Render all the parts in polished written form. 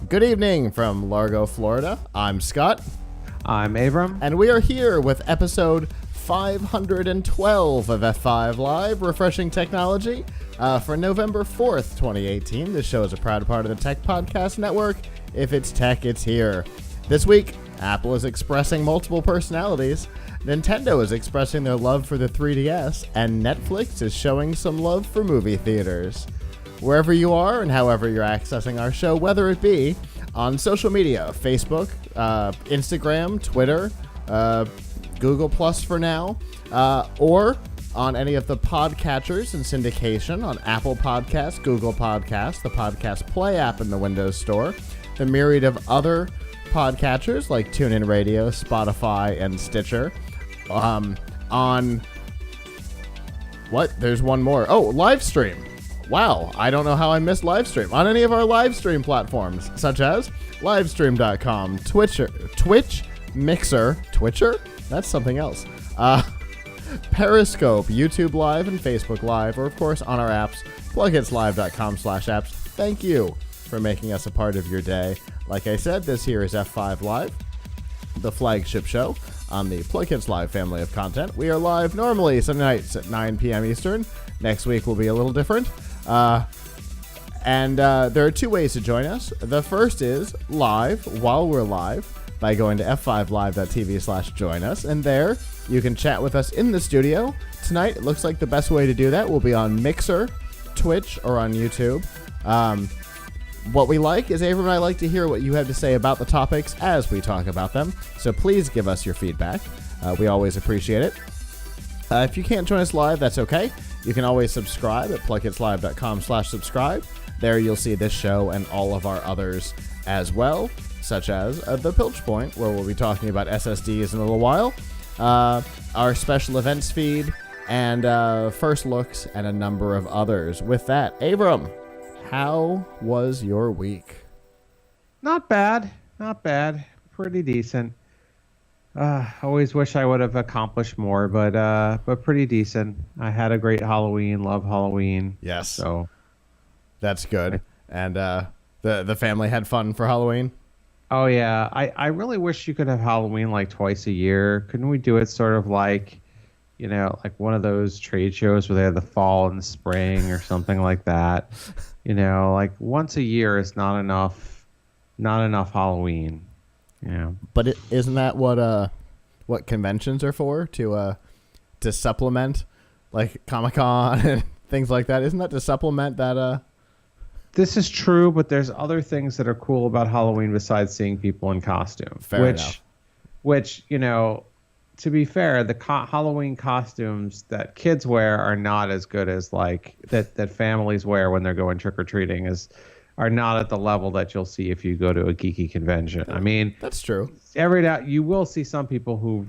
Good evening from Largo, Florida. I'm Scott. I'm Avram. And we are here with episode 512 of F5 Live, Refreshing Technology, for November 4th, 2018. This show is a proud part of the Tech Podcast Network. If it's tech, it's here. This week, Apple is expressing multiple personalities, Nintendo is expressing their love for the 3DS, and Netflix is showing some love for movie theaters. Wherever you are and however you're accessing our show, whether it be on social media, Facebook, Instagram, Twitter, Google Plus for now, or on any of the podcatchers and syndication on Apple Podcasts, Google Podcasts, the Podcast Play app in the Windows Store, the myriad of other podcatchers like TuneIn Radio, Spotify, and Stitcher. On what? There's one more. Oh, Livestream. Wow, I don't know how I missed Livestream. On any of our Livestream platforms, such as Livestream.com, Twitch, Mixer, Twitcher? That's something else. Periscope, YouTube Live, and Facebook Live, or of course on our apps, PLUGHITZlive.com/apps. Thank you for making us a part of your day. Like I said, this here is F5 Live, the flagship show on the PLUGHITZ Live family of content. We are live normally Sunday nights at 9 p.m. Eastern. Next week will be a little different. And there are two ways to join us. The first is live while we're live by going to f5live.tv/join us. And there you can chat with us in the studio. Tonight, it looks like the best way to do that will be on Mixer, Twitch, or on YouTube. What we like is Avram and I like to hear what you have to say about the topics as we talk about them. So please give us your feedback. We always appreciate it. If you can't join us live, that's okay. You can always subscribe at PLUGHITZlive.com/subscribe. There you'll see this show and all of our others as well, such as The Pilch Point, where we'll be talking about SSDs in a little while, our special events feed, and first looks, and a number of others. With that, Avram, how was your week? Not bad. Pretty decent. Always wish I would have accomplished more, but pretty decent. I had a great Halloween. Love Halloween. Yes. So that's good. And the family had fun for Halloween? Oh, yeah. I really wish you could have Halloween like twice a year. Couldn't we do it sort of like, like one of those trade shows where they have the fall and the spring or something like that? Like once a year is not enough Halloween. Yeah. But isn't that what conventions are for? To supplement like Comic-Con and things like that? Isn't that to supplement that? This is true, but there's other things that are cool about Halloween besides seeing people in costume. Fair enough. Which, to be fair, the Halloween costumes that kids wear are not as good as like that families wear when they're going trick-or-treating are not at the level that you'll see if you go to a geeky convention. I mean, that's true. Every now you will see some people who've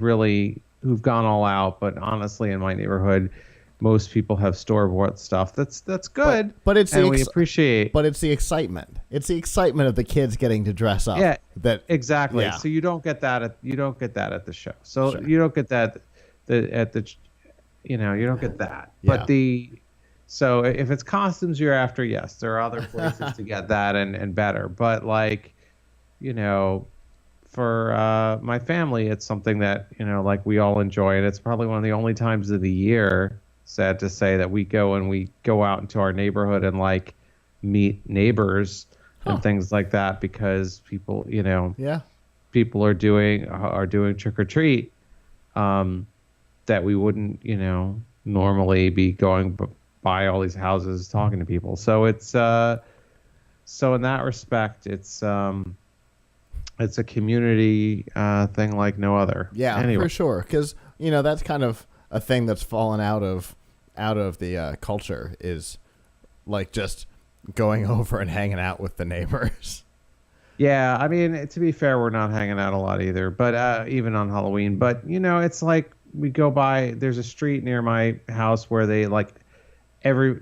gone all out, but honestly, in my neighborhood, most people have store-bought stuff. That's good. But it's we appreciate. But it's the excitement. It's the excitement of the kids getting to dress up. Yeah, exactly. Yeah. So you don't get that at the show. So Sure. you don't get that you don't get that. Yeah. But so if it's costumes you're after, yes, there are other places to get that and better. But like, for my family, it's something that, like we all enjoy. And it's probably one of the only times of the year, sad to say, that we go out into our neighborhood and like meet neighbors and things like that, because people, people are doing trick or treat, that we wouldn't, normally be going by all these houses talking to people. So it's so in that respect, it's a community thing like no other. Yeah, anyway. For sure. Because that's kind of a thing that's fallen out of the culture, is like just going over and hanging out with the neighbors. Yeah, I mean, to be fair, we're not hanging out a lot either, but even on Halloween. But it's like we go by. There's a street near my house where they like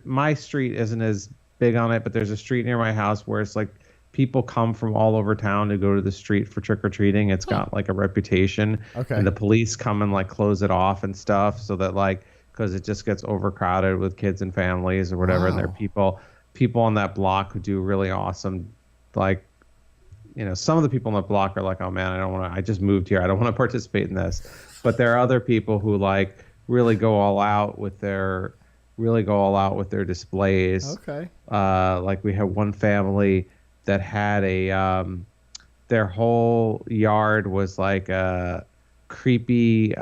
my street isn't as big on it, but there's a street near my house where it's like people come from all over town to go to the street for trick-or-treating. It's got like a reputation. Okay. And the police come and like close it off and stuff, so that like, because it just gets overcrowded with kids and families or whatever. Wow. And there are people on that block who do really awesome like some of the people on the block are like, oh man, I just moved here. I don't want to participate in this. But there are other people who like really go all out with their displays. Okay. Like we had one family that had their whole yard was like a creepy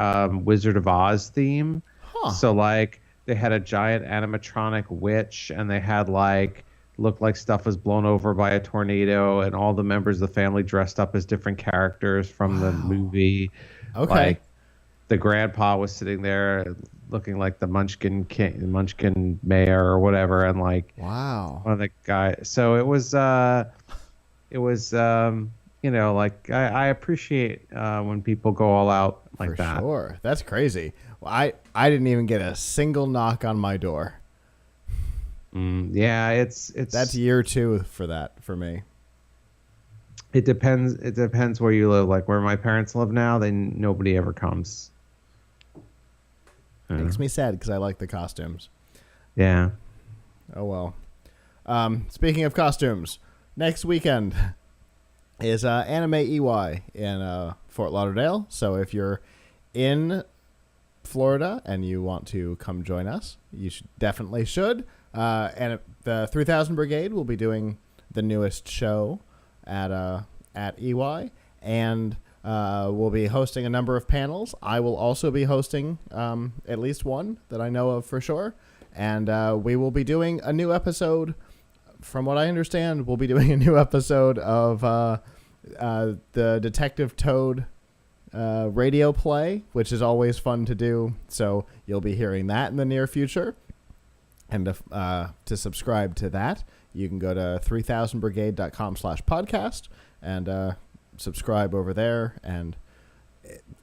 Wizard of Oz theme. Huh. So like they had a giant animatronic witch, and they had like looked like stuff was blown over by a tornado, and all the members of the family dressed up as different characters from the movie. Okay. Like the grandpa was sitting there looking like the Munchkin mayor or whatever, and like wow, one of the guys. So it was like I appreciate when people go all out like for that. sure. That's crazy. Well, I didn't even get a single knock on my door. Yeah, it's that's year 2 for me. It depends where you live. Like where my parents live now, nobody ever comes. Makes me sad because I like the costumes. Yeah. Oh well. Speaking of costumes, next weekend is Anime EY in Fort Lauderdale. So if you're in Florida and you want to come join us, you definitely should. And the 3000 Brigade will be doing the newest show at EY, and we'll be hosting a number of panels. I will also be hosting at least one that I know of for sure, and we will be doing a new episode. From what I understand, we'll be doing a new episode of the Detective Toad radio play, which is always fun to do. So you'll be hearing that in the near future. And to subscribe to that, you can go to 3000brigade.com/podcast and subscribe over there. And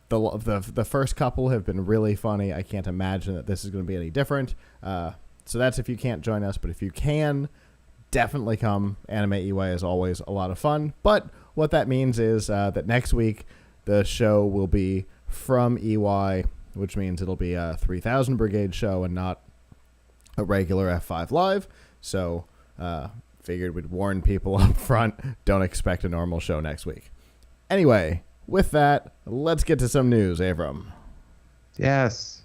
the first couple have been really funny. I can't imagine that this is going to be any different. So that's if you can't join us. But if you can, definitely come. Anime EY is always a lot of fun. But what that means is that next week the show will be from EY, which means it'll be a 3000 Brigade show and not a regular F5 Live. So figured we'd warn people up front, don't expect a normal show next week. Anyway, with that, let's get to some news, Avram. Yes.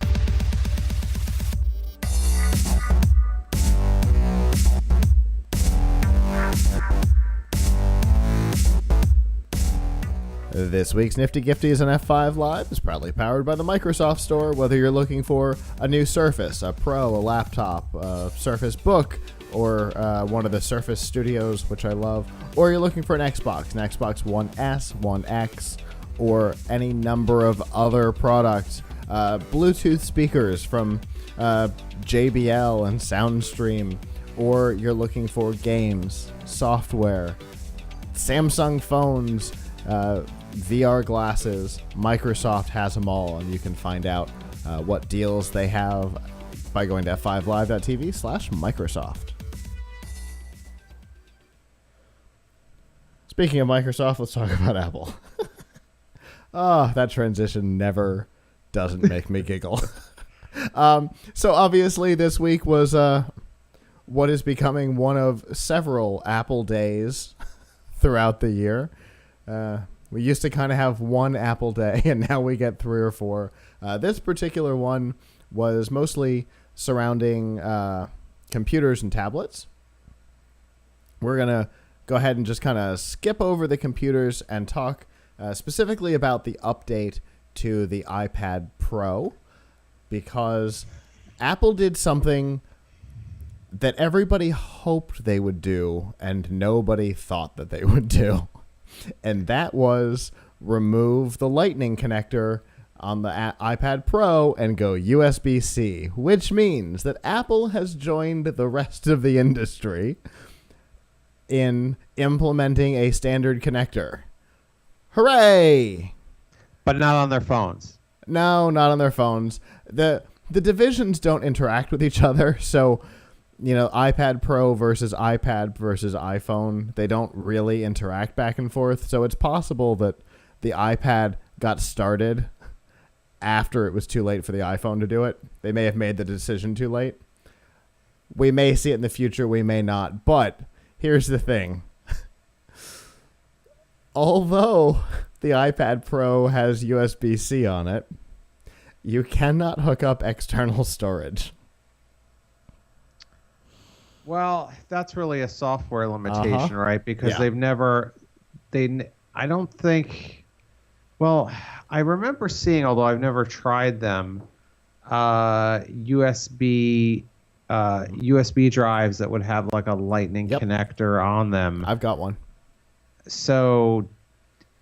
This week's Nifty Gifties on F5 Live is proudly powered by the Microsoft Store. Whether you're looking for a new Surface, a Pro, a laptop, a Surface Book, or one of the Surface Studios, which I love, or you're looking for an Xbox One S, One X, or any number of other products, Bluetooth speakers from JBL and SoundStream, or you're looking for games, software, Samsung phones, VR glasses, Microsoft has them all, and you can find out what deals they have by going to f5live.tv/Microsoft. Speaking of Microsoft, let's talk about Apple. That transition never doesn't make me giggle. So obviously this week was what is becoming one of several Apple days throughout the year. We used to kind of have one Apple day, and now we get 3 or 4. This particular one was mostly surrounding computers and tablets. We're going to go ahead and just kind of skip over the computers and talk specifically about the update to the iPad Pro, because Apple did something that everybody hoped they would do and nobody thought that they would do. And that was remove the Lightning connector on the iPad Pro and go USB-C, which means that Apple has joined the rest of the industry in implementing a standard connector. Hooray! But not on their phones. No, not on their phones. The divisions don't interact with each other, so iPad Pro versus iPad versus iPhone, they don't really interact back and forth. So it's possible that the iPad got started after it was too late for the iPhone to do it. They may have made the decision too late. We may see it in the future, we may not. But here's the thing. although the iPad Pro has USB-C on it, you cannot hook up external storage. Well, that's really a software limitation, right? Because Yeah. I don't think, well, I remember seeing, although I've never tried them, USB drives that would have like a lightning Yep. connector on them. I've got one. So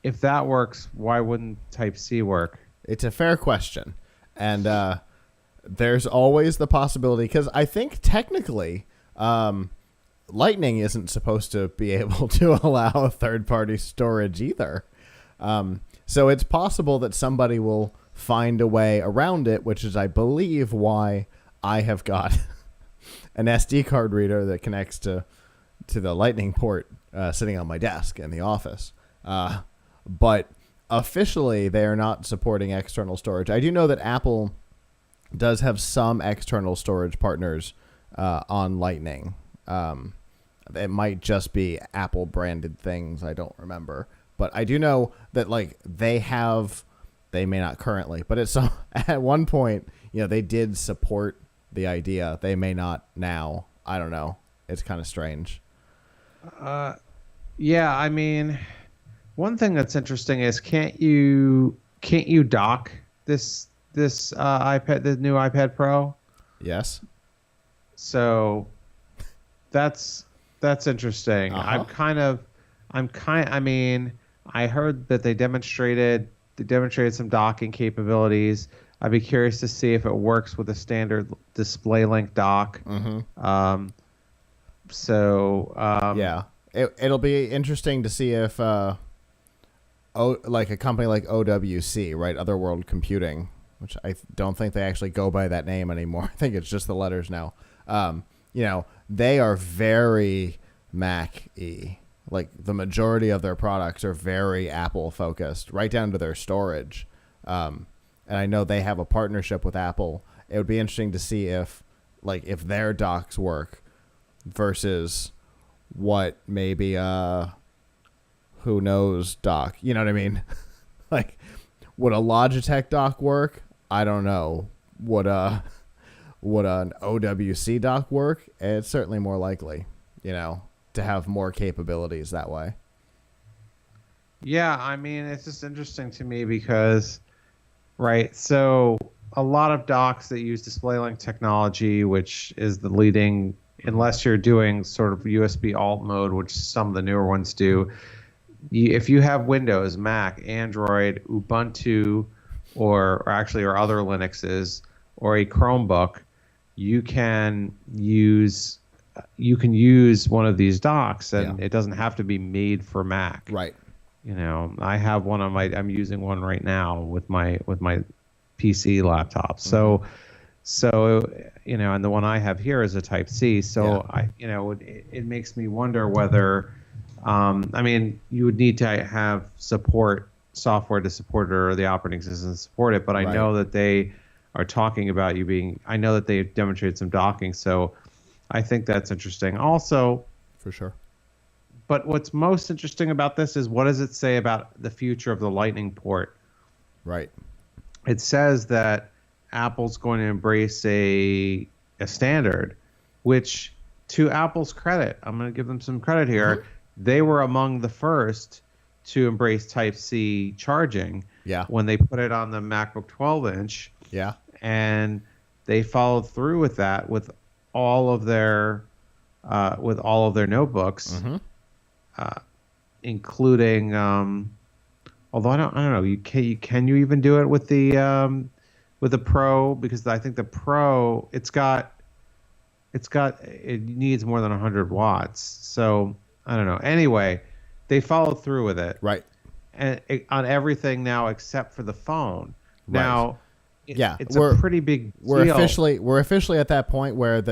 if that works, why wouldn't Type-C work? It's a fair question. And there's always the possibility, because I think technically Lightning isn't supposed to be able to allow third-party storage either. So it's possible that somebody will find a way around it, which is, I believe, why I have got an SD card reader that connects to the Lightning port sitting on my desk in the office. But officially, they are not supporting external storage. I do know that Apple does have some external storage partners on Lightning. It might just be Apple branded things. I don't remember. But I do know that like they may not currently, but at one point, they did support the idea. They may not now. I don't know. It's kind of strange. Yeah, I mean, one thing that's interesting is can't you dock this iPad, the new iPad Pro? Yes. So that's interesting. Uh-huh. I mean, I heard that they demonstrated some docking capabilities. I'd be curious to see if it works with a standard DisplayLink dock. Mm-hmm. Yeah, it'll be interesting to see if like a company like OWC, right, Otherworld Computing, which I don't think they actually go by that name anymore. I think it's just the letters now. They are very Mac-y. Like the majority of their products are very Apple focused, right down to their storage. And I know they have a partnership with Apple. It would be interesting to see if their docks work versus what maybe who knows dock. You know what I mean? Like, would a Logitech dock work? I don't know. Would an OWC dock work? It's certainly more likely, to have more capabilities that way. Yeah, I mean, it's just interesting to me because, right, so a lot of docks that use DisplayLink technology, which is the leading, unless you're doing sort of USB alt mode, which some of the newer ones do, if you have Windows, Mac, Android, Ubuntu, or other Linuxes, or a Chromebook, you can use one of these docks, and it doesn't have to be made for Mac. Right. I have one I'm using one right now with my PC laptop. So, and the one I have here is a Type-C. So it makes me wonder whether, you would need to have software to support it, or the operating system to support it. But I know that they are talking about I know that they've demonstrated some docking. So I think that's interesting. Also, for sure. But what's most interesting about this is, what does it say about the future of the Lightning port? Right. It says that Apple's going to embrace a standard, which, to Apple's credit, I'm going to give them some credit here. Mm-hmm. They were among the first to embrace Type-C charging. Yeah. When they put it on the MacBook 12-inch. Yeah. And they followed through with that with all of their notebooks. Mm-hmm. Including, although I don't know, can you even do it with the Pro? Because I think the Pro, it needs more than 100 watts. So I don't know. Anyway, they followed through with it, right? And on everything now except for the phone. Right. Now, it's a pretty big deal. We're officially at that point where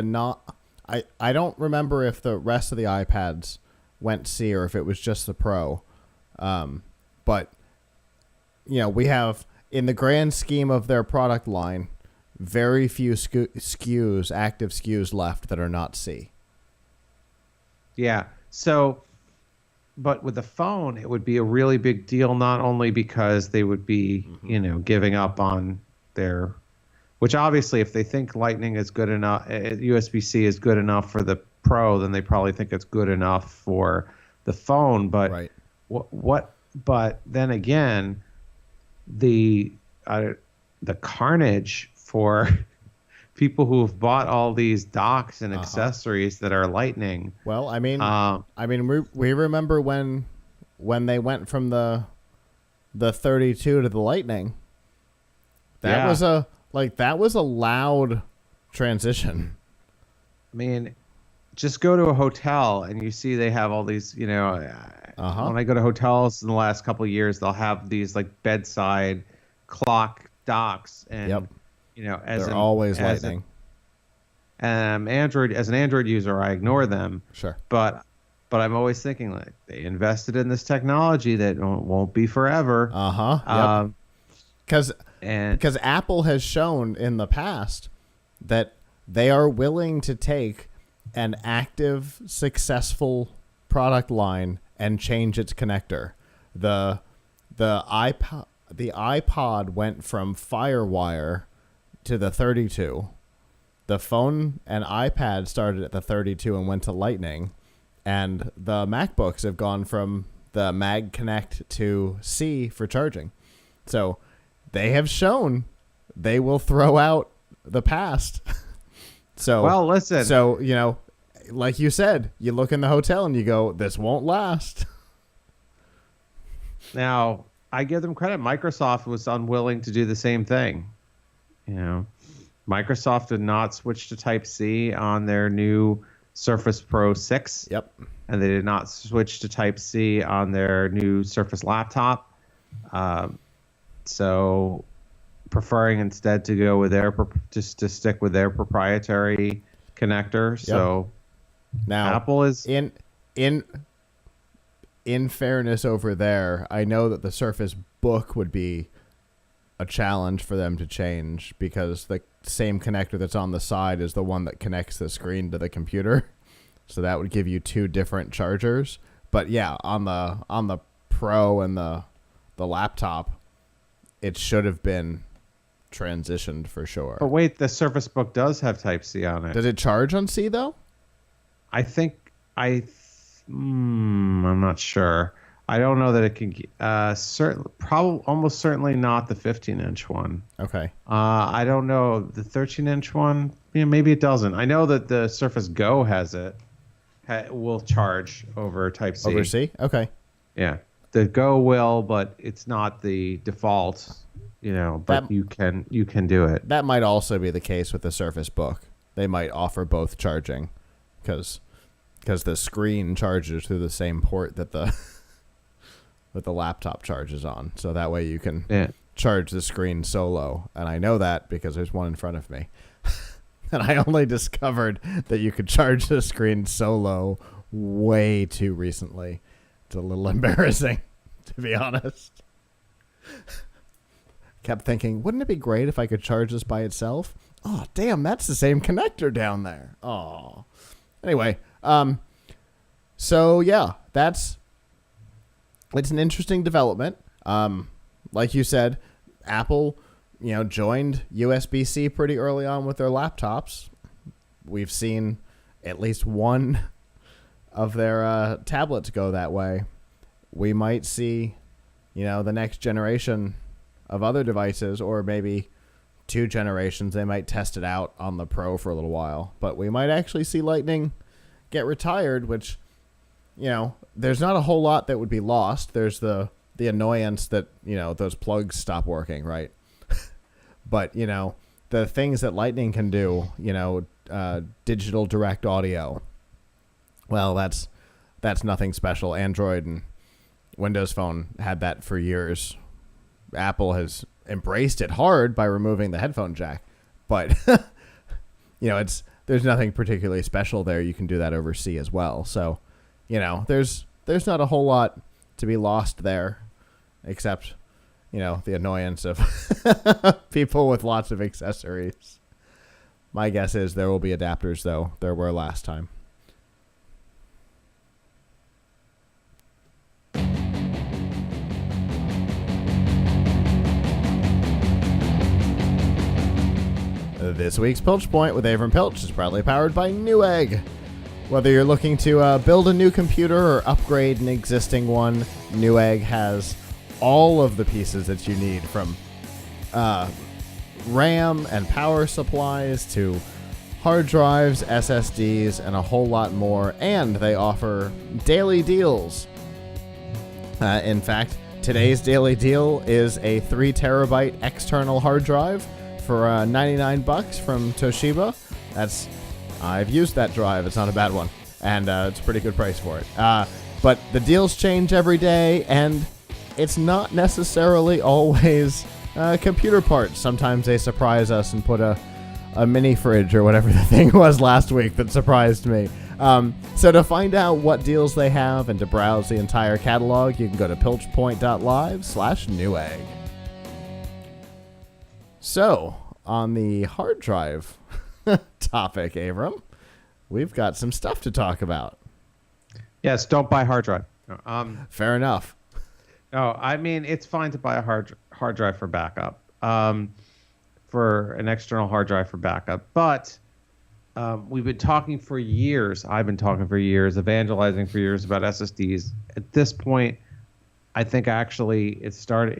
I don't remember if the rest of the iPads went C or if it was just the Pro. But, we have, in the grand scheme of their product line, very few active SKUs left that are not C. Yeah. So but with the phone, it would be a really big deal, not only because they would be, giving up on their, which obviously if they think Lightning is good enough, USB-C is good enough for the Pro, then they probably think it's good enough for the phone. But Right. But then again, the carnage for people who've bought all these docks and accessories that are Lightning. Well, I mean, we remember when they went from the 32 to the Lightning. That was a loud transition. I mean, just go to a hotel and you see they have all these, when I go to hotels in the last couple of years, they'll have these like bedside clock docks, and they're always Lightning. As an Android user, I ignore them. Sure. But I'm always thinking, like, they invested in this technology that won't be forever. Because Apple has shown in the past that they are willing to take an active, successful product line and change its connector. The iPod went from FireWire to the 32. The phone and iPad started at the 32 and went to Lightning, and the MacBooks have gone from the Mag Connect to C for charging. So they have shown they will throw out the past. Well, listen. So, like you said, you look in the hotel and you go, this won't last. Now, I give them credit. Microsoft was unwilling to do the same thing. Microsoft did not switch to Type-C on their new Surface Pro 6. Yep. And they did not switch to Type-C on their new Surface laptop. So preferring instead to go with to stick with their proprietary connector. Yep. So now Apple is in fairness over there, I know that the Surface Book would be a challenge for them to change because the same connector that's on the side is the one that connects the screen to the computer. So that would give you two different chargers. But yeah, on the Pro and the laptop, it should have been transitioned for sure. But wait, the Surface Book does have Type-C on it. Does it charge on C though? I'm not sure. I don't know that it can. Almost certainly not the 15-inch one. Okay. I don't know the 13-inch one. Maybe it doesn't. I know that the Surface Go has it. Will charge over Type-C. Over C? Okay. Yeah, the Go will, but it's not the default. But you can do it. That might also be the case with the Surface Book. They might offer both charging, because the screen charges through the same port that the laptop charges on. So that way you can charge the screen solo. And I know that because there's one in front of me. And I only discovered that you could charge the screen solo way too recently. It's a little embarrassing, to be honest. Kept thinking, wouldn't it be great if I could charge this by itself? Oh, damn, that's the same connector down there. Oh. Anyway, so yeah, it's an interesting development. Like you said, Apple, joined USB-C pretty early on with their laptops. We've seen at least one of their tablets go that way. We might see, the next generation of other devices, or maybe 2 generations. They might test it out on the Pro for a little while, but we might actually see Lightning get retired, which, there's not a whole lot that would be lost. There's the annoyance that, those plugs stop working, right? But, the things that Lightning can do, digital direct audio, well, that's nothing special. Android and Windows Phone had that for years. Apple has embraced it hard by removing the headphone jack, but there's nothing particularly special there. You can do that over C as well. So, there's not a whole lot to be lost there, except, the annoyance of people with lots of accessories. My guess is there will be adapters, though. There were last time. This week's Pilch Point with Avram Pilch is proudly powered by Newegg. Whether you're looking to build a new computer or upgrade an existing one, Newegg has all of the pieces that you need, from RAM and power supplies to hard drives, SSDs, and a whole lot more. And they offer daily deals. In fact, today's daily deal is a 3 terabyte external hard drive for $99 from Toshiba. I've used that drive. It's not a bad one, and it's a pretty good price for it. But the deals change every day, and it's not necessarily always computer parts. Sometimes they surprise us and put a mini fridge or whatever the thing was last week that surprised me. So to find out what deals they have and to browse the entire catalog, you can go to pilchpoint.live/Newegg. So, on the hard drive topic, Avram, we've got some stuff to talk about. Yes, don't buy hard drive. Fair enough. No, I mean, it's fine to buy a hard drive for backup, for an external hard drive for backup. But we've been talking for years. I've been talking for years, evangelizing for years about SSDs. At this point, I think actually it started,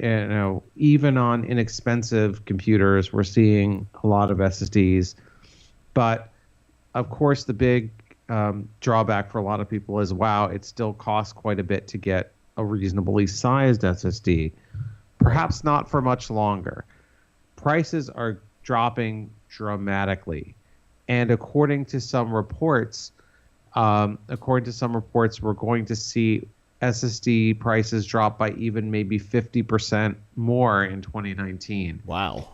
even on inexpensive computers, we're seeing a lot of SSDs. But of course, the big drawback for a lot of people is, wow, it still costs quite a bit to get a reasonably sized SSD. Perhaps not for much longer. Prices are dropping dramatically. And according to some reports, we're going to see SSD prices drop by even maybe 50% more in 2019. Wow.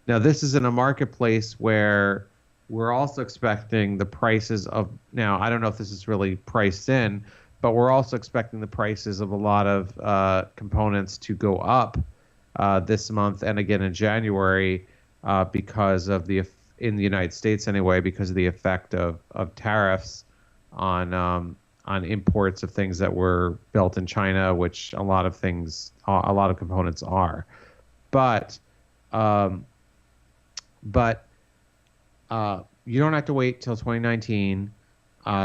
Now, this is in a marketplace where we're also expecting the prices of, now, I don't know if this is really priced in, but we're also expecting the prices of a lot of components to go up this month and again in January because of in the United States anyway, because of the effect of tariffs on imports of things that were built in China, which a lot of components are. But you don't have to wait till 2019.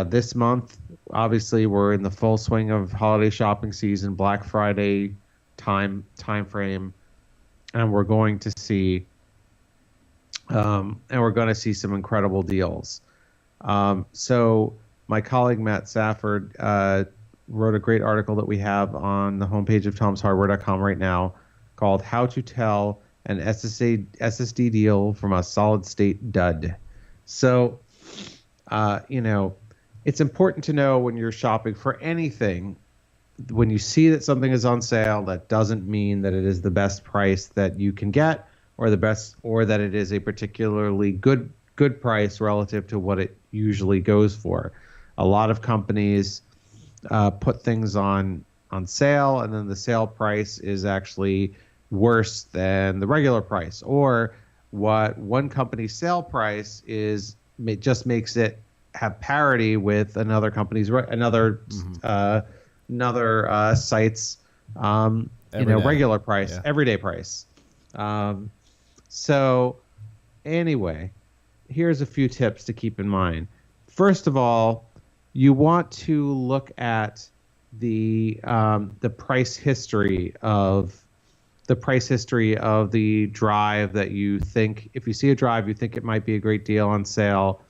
This month, obviously, we're in the full swing of holiday shopping season, Black Friday time frame, and we're going to see some incredible deals. So my colleague Matt Safford wrote a great article that we have on the homepage of tomshardware.com right now called "How to Tell an SSD Deal from a Solid State Dud." So, it's important to know when you're shopping for anything, when you see that something is on sale, that doesn't mean that it is the best price that you can get, or that it is a particularly good price relative to what it usually goes for. A lot of companies put things on sale, and then the sale price is actually worse than the regular price, or what one company's sale price is, it just makes it have parity with another company's site's regular price, everyday price. So anyway, here's a few tips to keep in mind. First of all, you want to look at the price history of the drive that you think, if you see a drive you think it might be a great deal on sale,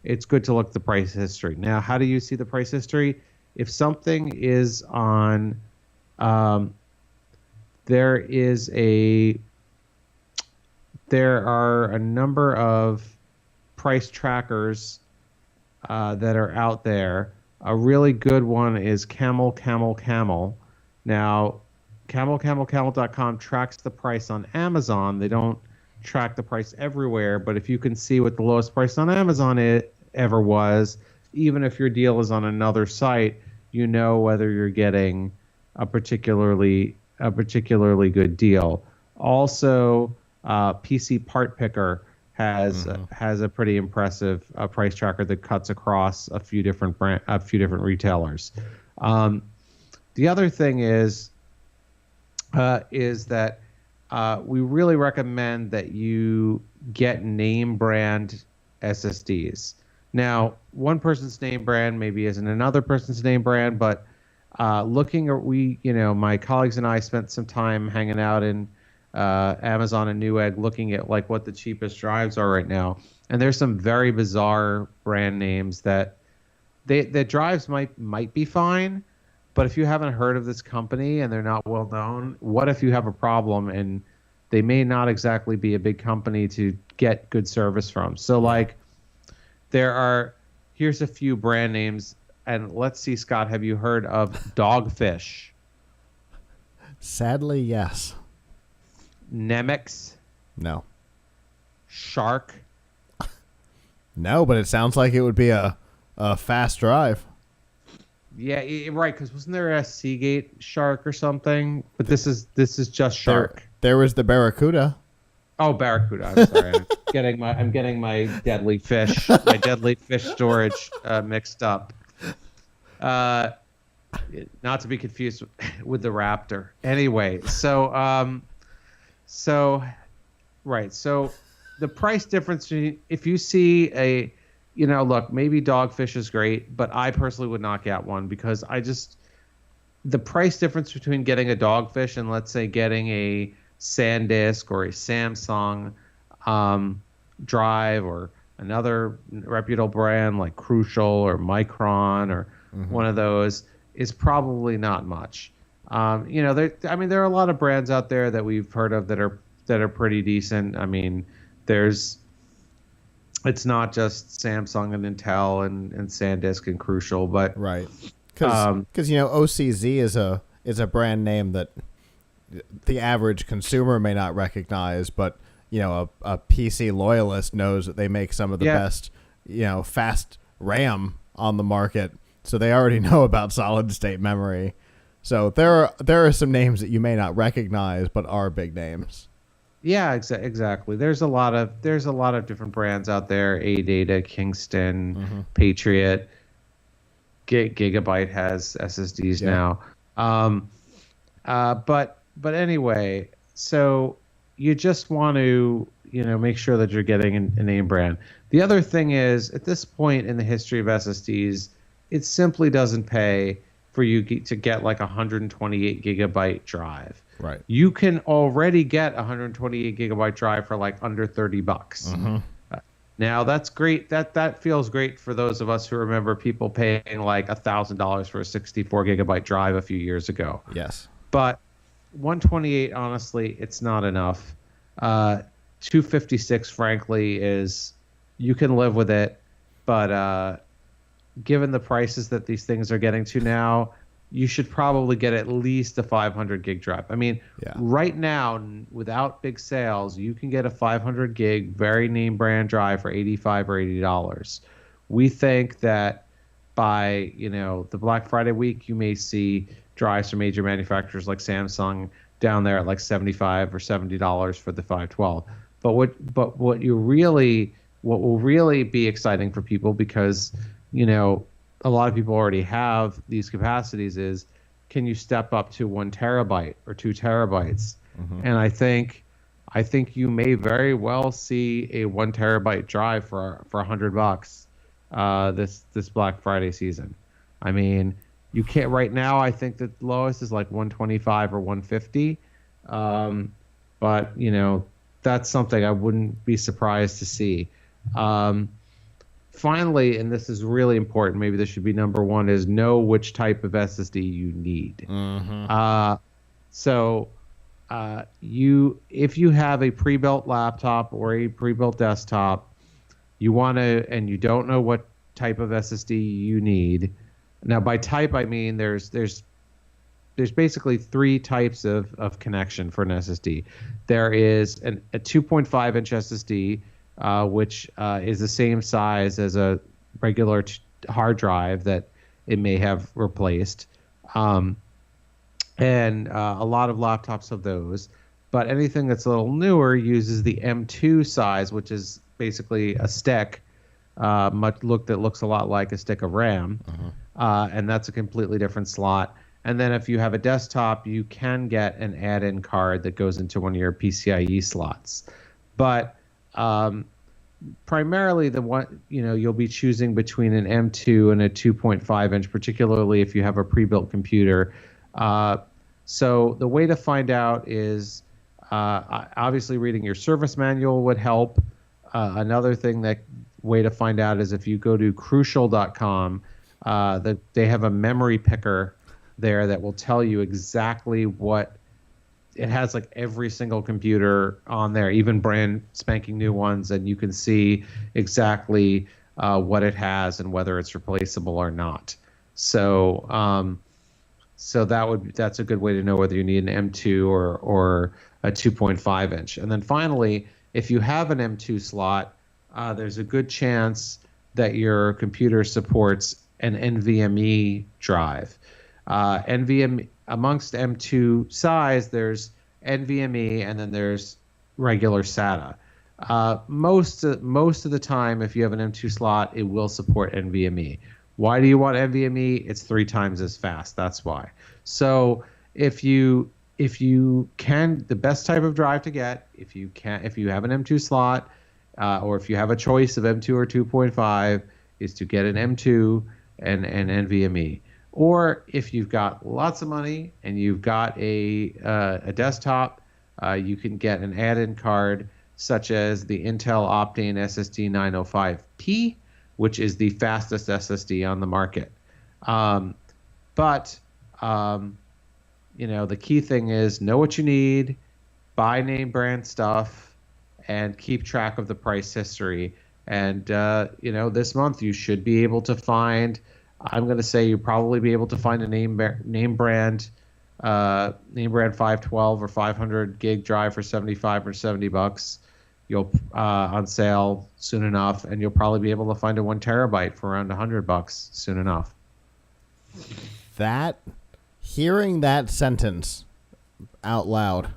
it's good to look at the price history. Now, how do you see the price history? If something is on, there are a number of price trackers that are out there. A really good one is Camel. Now, camel.com tracks the price on Amazon. They don't track the price everywhere, but if you can see what the lowest price on Amazon ever was, even if your deal is on another site, you know whether you're getting a particularly good deal. Also, PC Part Picker has a pretty impressive price tracker that cuts across a few different retailers. The other thing is that we really recommend that you get name brand SSDs. Now, one person's name brand maybe isn't another person's name brand, but looking at my colleagues and I spent some time hanging out in Amazon and Newegg looking at like what the cheapest drives are right now. And there's some very bizarre brand names that the drives might be fine, but if you haven't heard of this company and they're not well known, what if you have a problem and they may not exactly be a big company to get good service from? So like here's a few brand names, and let's see, Scott, have you heard of Dogfish? Sadly, yes. Nemec? No. Shark? No, but it sounds like it would be a fast drive. Yeah, right, because wasn't there a Seagate Shark or something? But this is just Shark. There was the Barracuda. Oh, Barracuda. I'm sorry. I'm getting my deadly fish storage mixed up. Not to be confused with the Raptor. Anyway, so the price difference, if you see look, maybe Dogfish is great, but I personally would not get one because the price difference between getting a Dogfish and let's say getting a SanDisk or a Samsung drive or another reputable brand like Crucial or Micron or one of those is probably not much. There are a lot of brands out there that we've heard of that are pretty decent. I mean, it's not just Samsung and Intel and SanDisk and Crucial, but right, because OCZ is a brand name that the average consumer may not recognize, but a PC loyalist knows that they make some of the best fast RAM on the market, so they already know about solid state memory. So there are some names that you may not recognize but are big names. Yeah, exactly. There's a lot of different brands out there. AData, Kingston, Patriot, Gigabyte has SSDs now. But anyway, so you just want to make sure that you're getting a name brand. The other thing is, at this point in the history of SSDs, it simply doesn't pay for you to get like a 128 gigabyte drive. Right. You can already get a 128 gigabyte drive for like under $30. Now that's great. That feels great for those of us who remember people paying like $1,000 for a 64 gigabyte drive a few years ago. Yes. But 128, honestly, it's not enough. 256, frankly, you can live with it, but given the prices that these things are getting to now, you should probably get at least a 500 gig drive. I mean, right now, without big sales, you can get a 500 gig, very name brand drive for $85 or $80. We think that by the Black Friday week, you may see drives from major manufacturers like Samsung down there at like $75 or $70 for the 512. But what will really be exciting for people, because a lot of people already have these capacities, is can you step up to 1 terabyte or 2 terabytes? And I think you may very well see a 1 terabyte drive for $100 this Black Friday season. I mean, you can't right now. I think that the lowest is like 125 or 150, but that's something I wouldn't be surprised to see. Finally, and this is really important, maybe this should be number one, is know which type of SSD you need. If you have a pre-built laptop or a pre-built desktop, and you don't know what type of SSD you need. Now, by type, I mean there's basically 3 types of connection for an SSD. There is a 2.5-inch SSD, which is the same size as a regular hard drive that it may have replaced. And a lot of laptops have those. But anything that's a little newer uses the M2 size, which is basically a stick, that looks a lot like a stick of RAM. And that's a completely different slot. And then if you have a desktop, you can get an add-in card that goes into one of your PCIe slots. But primarily the one, you'll be choosing between an M2 and a 2.5 inch, particularly if you have a pre-built computer. So the way to find out is obviously reading your service manual would help. Another way to find out is if you go to crucial.com, they have a memory picker there that will tell you exactly what it has, like every single computer on there, even brand spanking new ones, and you can see exactly what it has and whether it's replaceable or not. So that's a good way to know whether you need an M2 or a 2.5 inch. And then finally, if you have an M2 slot, there's a good chance that your computer supports an NVMe drive. NVMe, amongst M2 size, there's NVMe and then there's regular SATA. Most of the time, if you have an M2 slot, it will support NVMe. Why do you want NVMe? It's 3 times as fast. That's why. So if you can, the best type of drive to get, if you have an M2 slot, or if you have a choice of M2 or 2.5, is to get an M2 and NVMe. Or if you've got lots of money and you've got a desktop, you can get an add-in card such as the Intel Optane SSD 905P, which is the fastest SSD on the market. But the key thing is know what you need, buy name brand stuff, and keep track of the price history. And this month you should be able to find. I'm going to say you'll probably be able to find a name brand 512 or 500 gig drive for $75 or $70. You'll on sale soon enough, and you'll probably be able to find a 1 terabyte for around $100 soon enough. Hearing that sentence out loud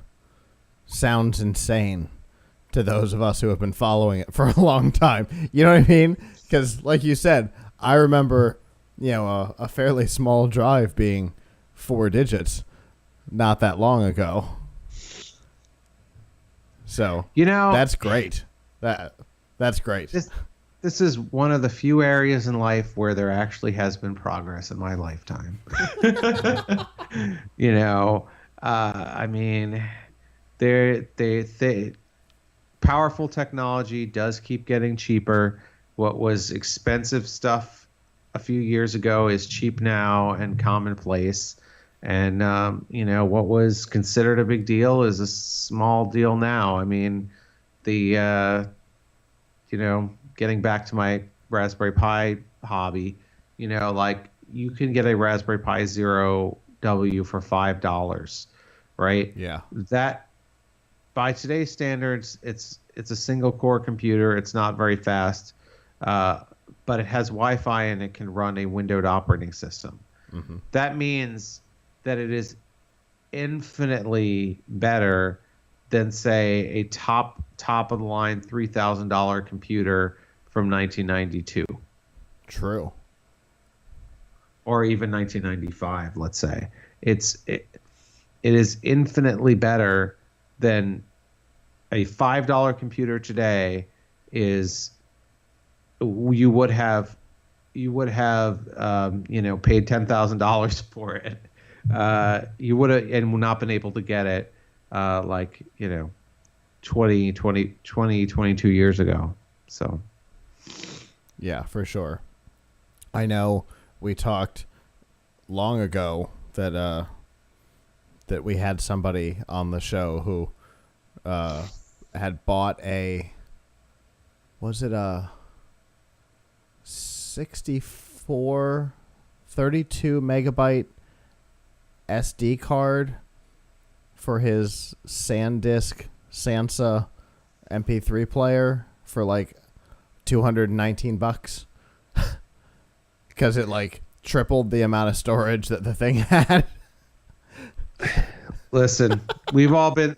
sounds insane to those of us who have been following it for a long time. You know what I mean? Because like you said, I remember, a fairly small drive being 4 digits not that long ago. So, that's great. That's great. This is one of the few areas in life where there actually has been progress in my lifetime. I mean, powerful technology does keep getting cheaper. What was expensive stuff a few years ago is cheap now and commonplace. And, what was considered a big deal is a small deal now. I mean, getting back to my Raspberry Pi hobby, you can get a Raspberry Pi Zero W for $5, right? Yeah. That, by today's standards, it's a single core computer. It's not very fast, but it has Wi-Fi and it can run a windowed operating system. Mm-hmm. That means that it is infinitely better than, say, a top of the line $3,000 computer from 1992. True. Or even 1995, let's say. It is infinitely better than a $5 computer today is. You would have paid $10,000 for it. You would have and not been able to get it 22 years ago. So yeah, for sure. I know we talked long ago that we had somebody on the show who had bought a 32 megabyte SD card for his SanDisk Sansa MP3 player for like $219 because it tripled the amount of storage that the thing had. Listen, we've all been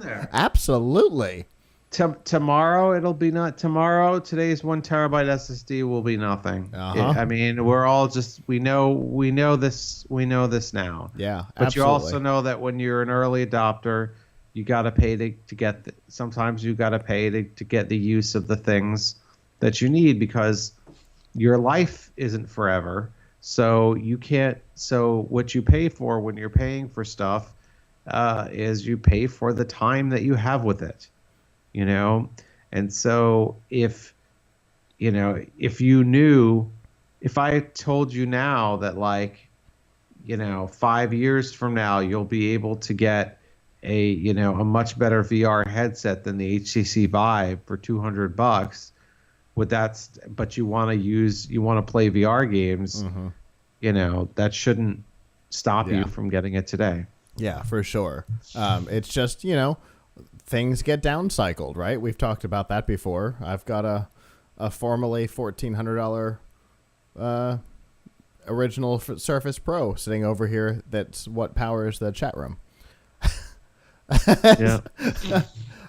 there. Absolutely. Tomorrow it'll be not tomorrow. Today's 1 terabyte SSD will be nothing. I mean, we're all just we know this now. Yeah, but absolutely. You also know that when you're an early adopter, you got to pay to get. Sometimes you got to pay to get the use of the things that you need, because your life isn't forever. So you can't. So what you pay for when you're paying for stuff is you pay for the time that you have with it. And so if I told you now that 5 years from now you'll be able to get a much better VR headset than the HTC Vive for $200, but you want to play VR games, that shouldn't stop you from getting it today. Yeah, for sure. It's just, things get downcycled, right? We've talked about that before. I've got a formerly $1,400 original Surface Pro sitting over here. That's what powers the chat room.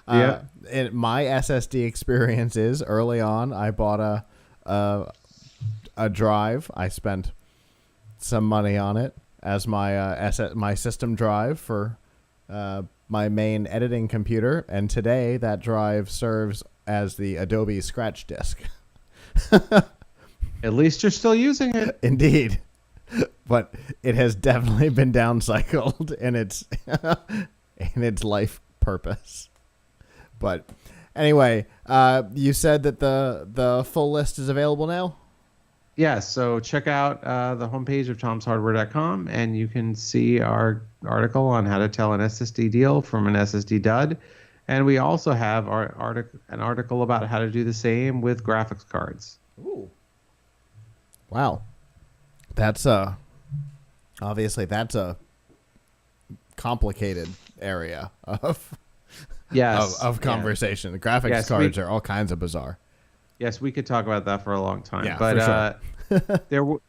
Yeah. And my SSD experience is early on, I bought a drive. I spent some money on it as my system drive for my main editing computer, and today that drive serves as the Adobe Scratch disk. At least you're still using it. Indeed. But it has definitely been downcycled in its life purpose. But anyway, you said that the full list is available now? Yeah, so check out the homepage of tomshardware.com, and you can see our article on how to tell an SSD deal from an SSDud. And we also have an article about how to do the same with graphics cards. Ooh. Wow. That's obviously that's a complicated area of conversation. The graphics cards are all kinds of bizarre. Yes, we could talk about that for a long time. Yeah, but for sure.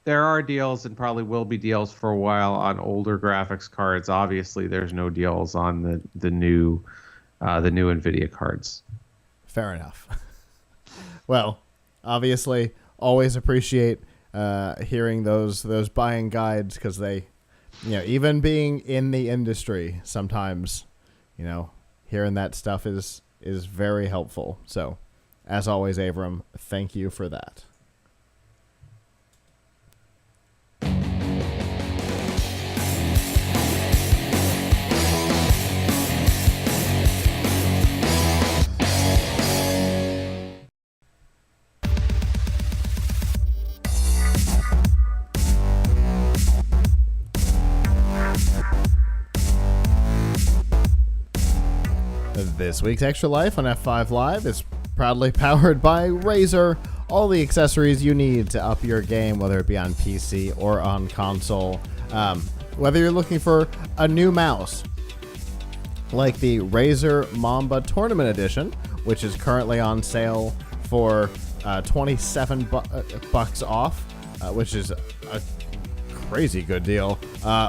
there are deals, and probably will be deals for a while, on older graphics cards. Obviously, there's no deals on the new NVIDIA cards. Fair enough. Well, obviously, always appreciate hearing those buying guides, because they, even being in the industry, sometimes, hearing that stuff is very helpful. So, as always, Avram, thank you for that. This week's Extra Life on F5 Live is proudly powered by Razer. All the accessories you need to up your game, whether it be on PC or on console. Whether you're looking for a new mouse, like the Razer Mamba Tournament Edition, which is currently on sale for $27 off, which is a crazy good deal.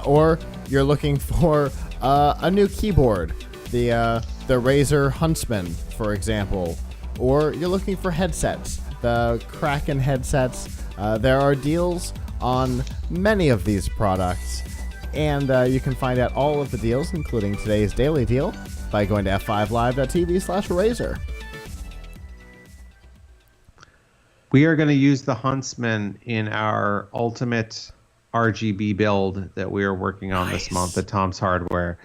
Or you're looking for a new keyboard, the Razer Huntsman, for example. Or you're looking for headsets, the Kraken headsets. There are deals on many of these products, and you can find out all of the deals, including today's daily deal, by going to f5live.tv/Razer. We are going to use the Huntsman in our ultimate RGB build that we are working on this month at Tom's Hardware.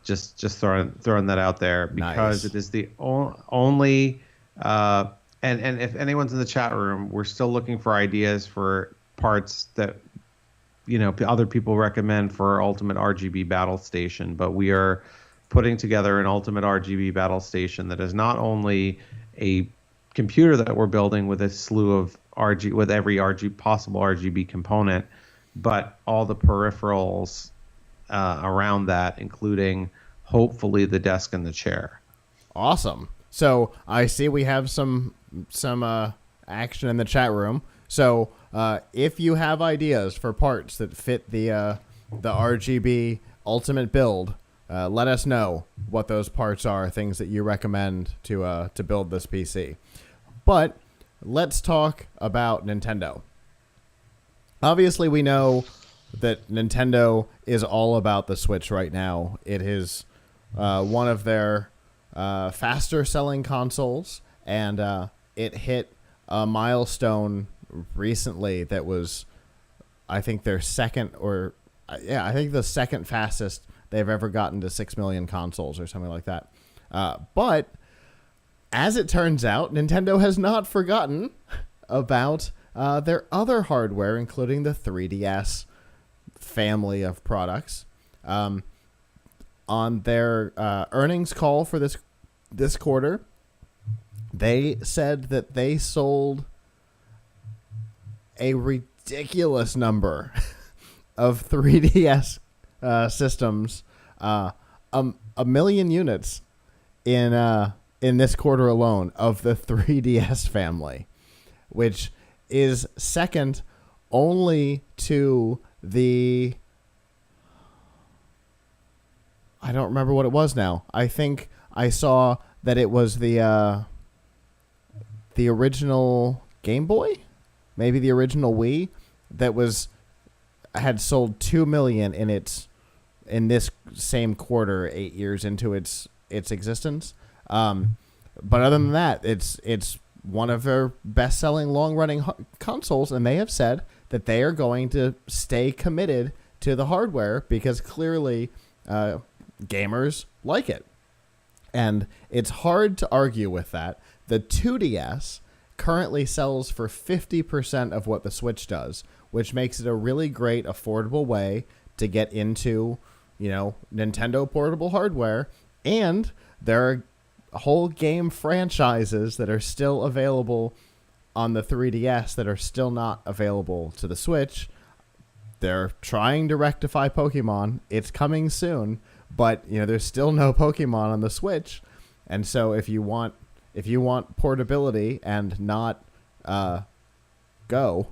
Just throwing that out there, because it is the only and if anyone's in the chat room, we're still looking for ideas for parts that other people recommend for our ultimate RGB battle station. But we are putting together an ultimate RGB battle station that is not only a computer that we're building with a slew of with every possible RGB component, but all the peripherals around that, including hopefully the desk and the chair. Awesome. So I see we have some action in the chat room. So if you have ideas for parts that fit the RGB ultimate build, let us know what those parts are, things that you recommend to build this PC. But let's talk about Nintendo. Obviously, we know that Nintendo is all about the Switch right now. It is one of their faster selling consoles, and it hit a milestone recently that was, I think, their second, or I think the second fastest they've ever gotten to 6 million consoles or something like that. But as it turns out, Nintendo has not forgotten about their other hardware, including the 3DS family of products. On their earnings call for this quarter, they said that they sold a ridiculous number of 3DS systems, a million units in this quarter alone of the 3DS family, which is second only to the, I don't remember what it was now. I think I saw that it was the original Game Boy, maybe the original Wii, that had sold 2 million in this same quarter, 8 years into its existence. But other than that, it's one of their best-selling long-running consoles, and they have said that they are going to stay committed to the hardware because clearly gamers like it. And it's hard to argue with that. The 2DS currently sells for 50% of what the Switch does, which makes it a really great, affordable way to get into, Nintendo portable hardware. And there are whole game franchises that are still available on the 3DS that are still not available to the Switch. They're trying to rectify Pokemon. It's coming soon, but there's still no Pokemon on the Switch. And so if you want portability and not Go,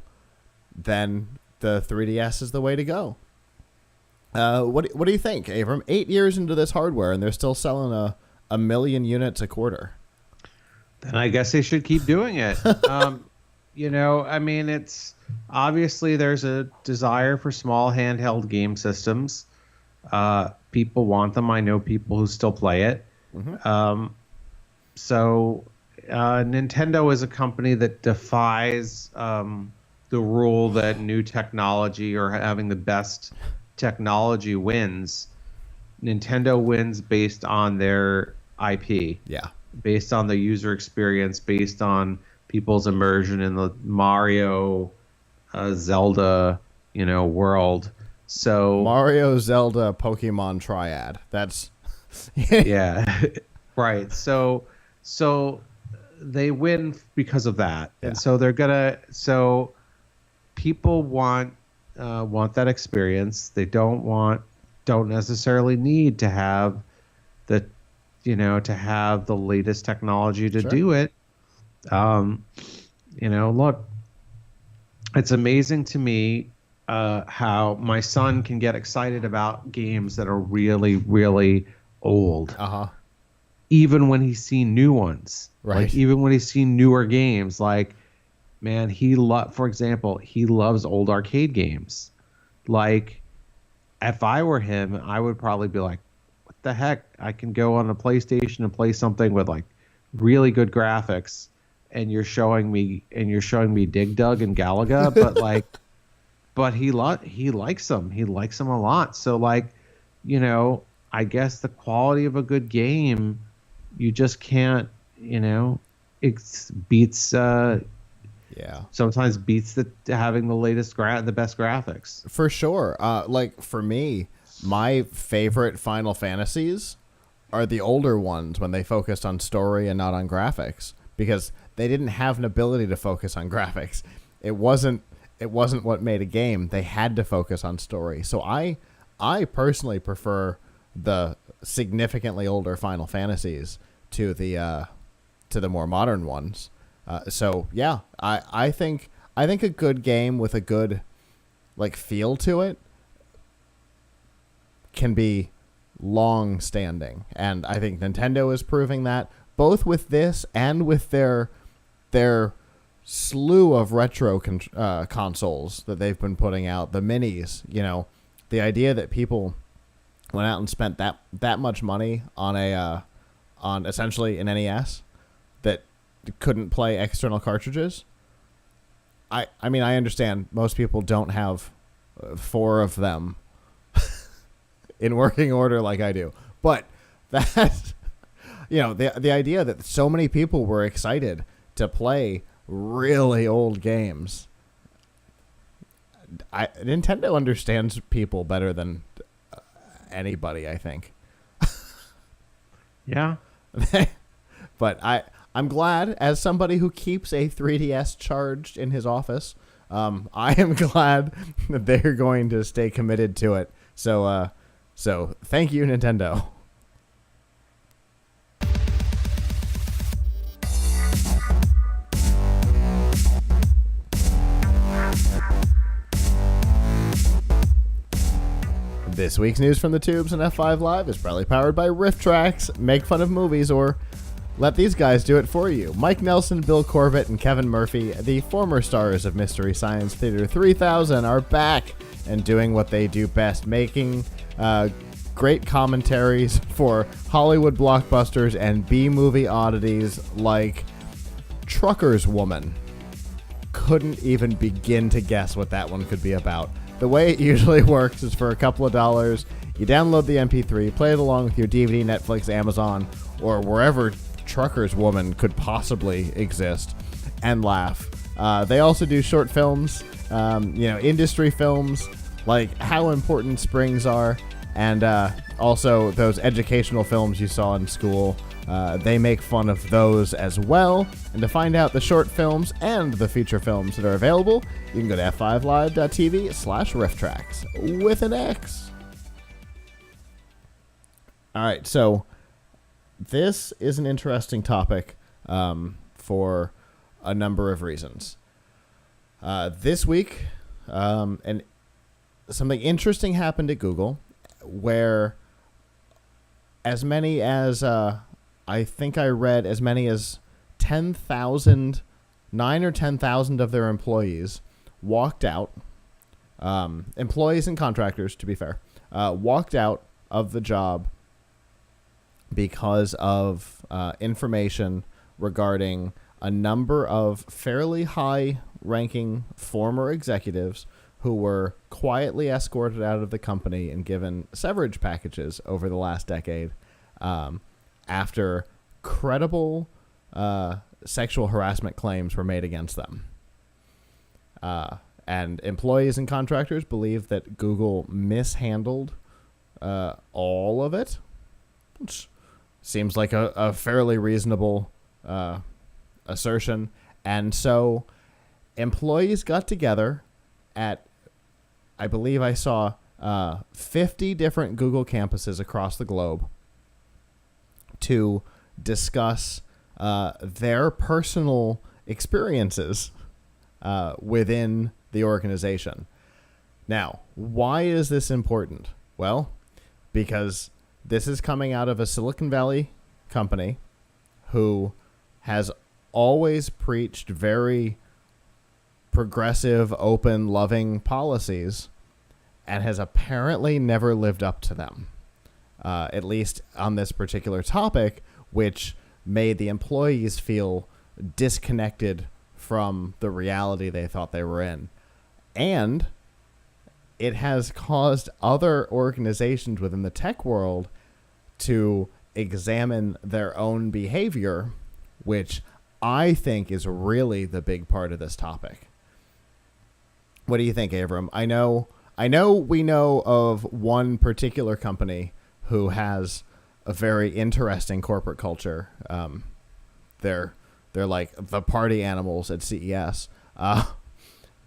then the 3DS is the way to go. What do you think, Avram? 8 years into this hardware, and they're still selling a million units a quarter. Then I guess they should keep doing it. It's obviously there's a desire for small handheld game systems. People want them. I know people who still play it. Mm-hmm. So Nintendo is a company that defies the rule that new technology or having the best technology wins. Nintendo wins based on their IP. Yeah. Based on the user experience, based on people's immersion in the Mario, Zelda, world. So Mario, Zelda, Pokemon triad. That's yeah. Right. So they win because of that. Yeah. And so people want that experience. They don't necessarily need to have the latest technology to do it. Look, it's amazing to me how my son can get excited about games that are really, really old. Uh-huh. Even when he's seen new ones. Right. Like, even when he's seen newer games, like, man, for example, he loves old arcade games. Like, if I were him, I would probably be like, what the heck? I can go on a PlayStation and play something with like really good graphics, and you're showing me Dig Dug and Galaga, but he likes them. He likes them a lot. So I guess the quality of a good game, you just can't, it beats sometimes beats having the latest the best graphics. For sure. For me, my favorite Final Fantasies are the older ones when they focused on story and not on graphics, because they didn't have an ability to focus on graphics. It wasn't what made a game. They had to focus on story. So I personally prefer the significantly older Final Fantasies to the more modern ones. I think a good game with a good feel to it can be long standing. And I think Nintendo is proving that, both with this and with their slew of retro consoles that they've been putting out, the minis. You know, the idea that people went out and spent that much money on on essentially an NES that couldn't play external cartridges. I mean, I understand most people don't have 4 of them in working order like I do, but that, you know, the idea that so many people were excited to play really old games. Nintendo understands people better than anybody, I think. Yeah. But I'm glad, as somebody who keeps a 3DS charged in his office, I am glad that they're going to stay committed to it. So thank you, Nintendo. This week's news from the tubes and F5 Live is proudly powered by Riff Tracks. Make fun of movies or let these guys do it for you. Mike Nelson, Bill Corbett, and Kevin Murphy, the former stars of Mystery Science Theater 3000, are back and doing what they do best, making great commentaries for Hollywood blockbusters and B-movie oddities like Trucker's Woman. Couldn't even begin to guess what that one could be about. The way it usually works is for a couple of dollars, you download the MP3, play it along with your DVD, Netflix, Amazon, or wherever Trucker's Woman could possibly exist, and laugh. They also do short films, industry films, like How Important Springs Are, and also those educational films you saw in school. They make fun of those as well. And to find out the short films and the feature films that are available, you can go to f5live.tv/rifftracks with an X. All right, so this is an interesting topic for a number of reasons. This week, and something interesting happened at Google, where as many as I think I read as many as 9 or 10,000 of their employees walked out. Employees and contractors, to be fair, walked out of the job because of information regarding a number of fairly high-ranking former executives who were quietly escorted out of the company and given severance packages over the last decade after credible sexual harassment claims were made against them. And employees and contractors believe that Google mishandled all of it, which seems like a fairly reasonable assertion. And so employees got together at, I believe I saw 50 different Google campuses across the globe to discuss their personal experiences within the organization. Now, why is this important? Well, because this is coming out of a Silicon Valley company who has always preached very progressive, open, loving policies and has apparently never lived up to them, at least on this particular topic, which made the employees feel disconnected from the reality they thought they were in. And it has caused other organizations within the tech world to examine their own behavior, which I think is really the big part of this topic. What do you think, Avram? I know we know of one particular company who has a very interesting corporate culture. They're like the party animals at CES.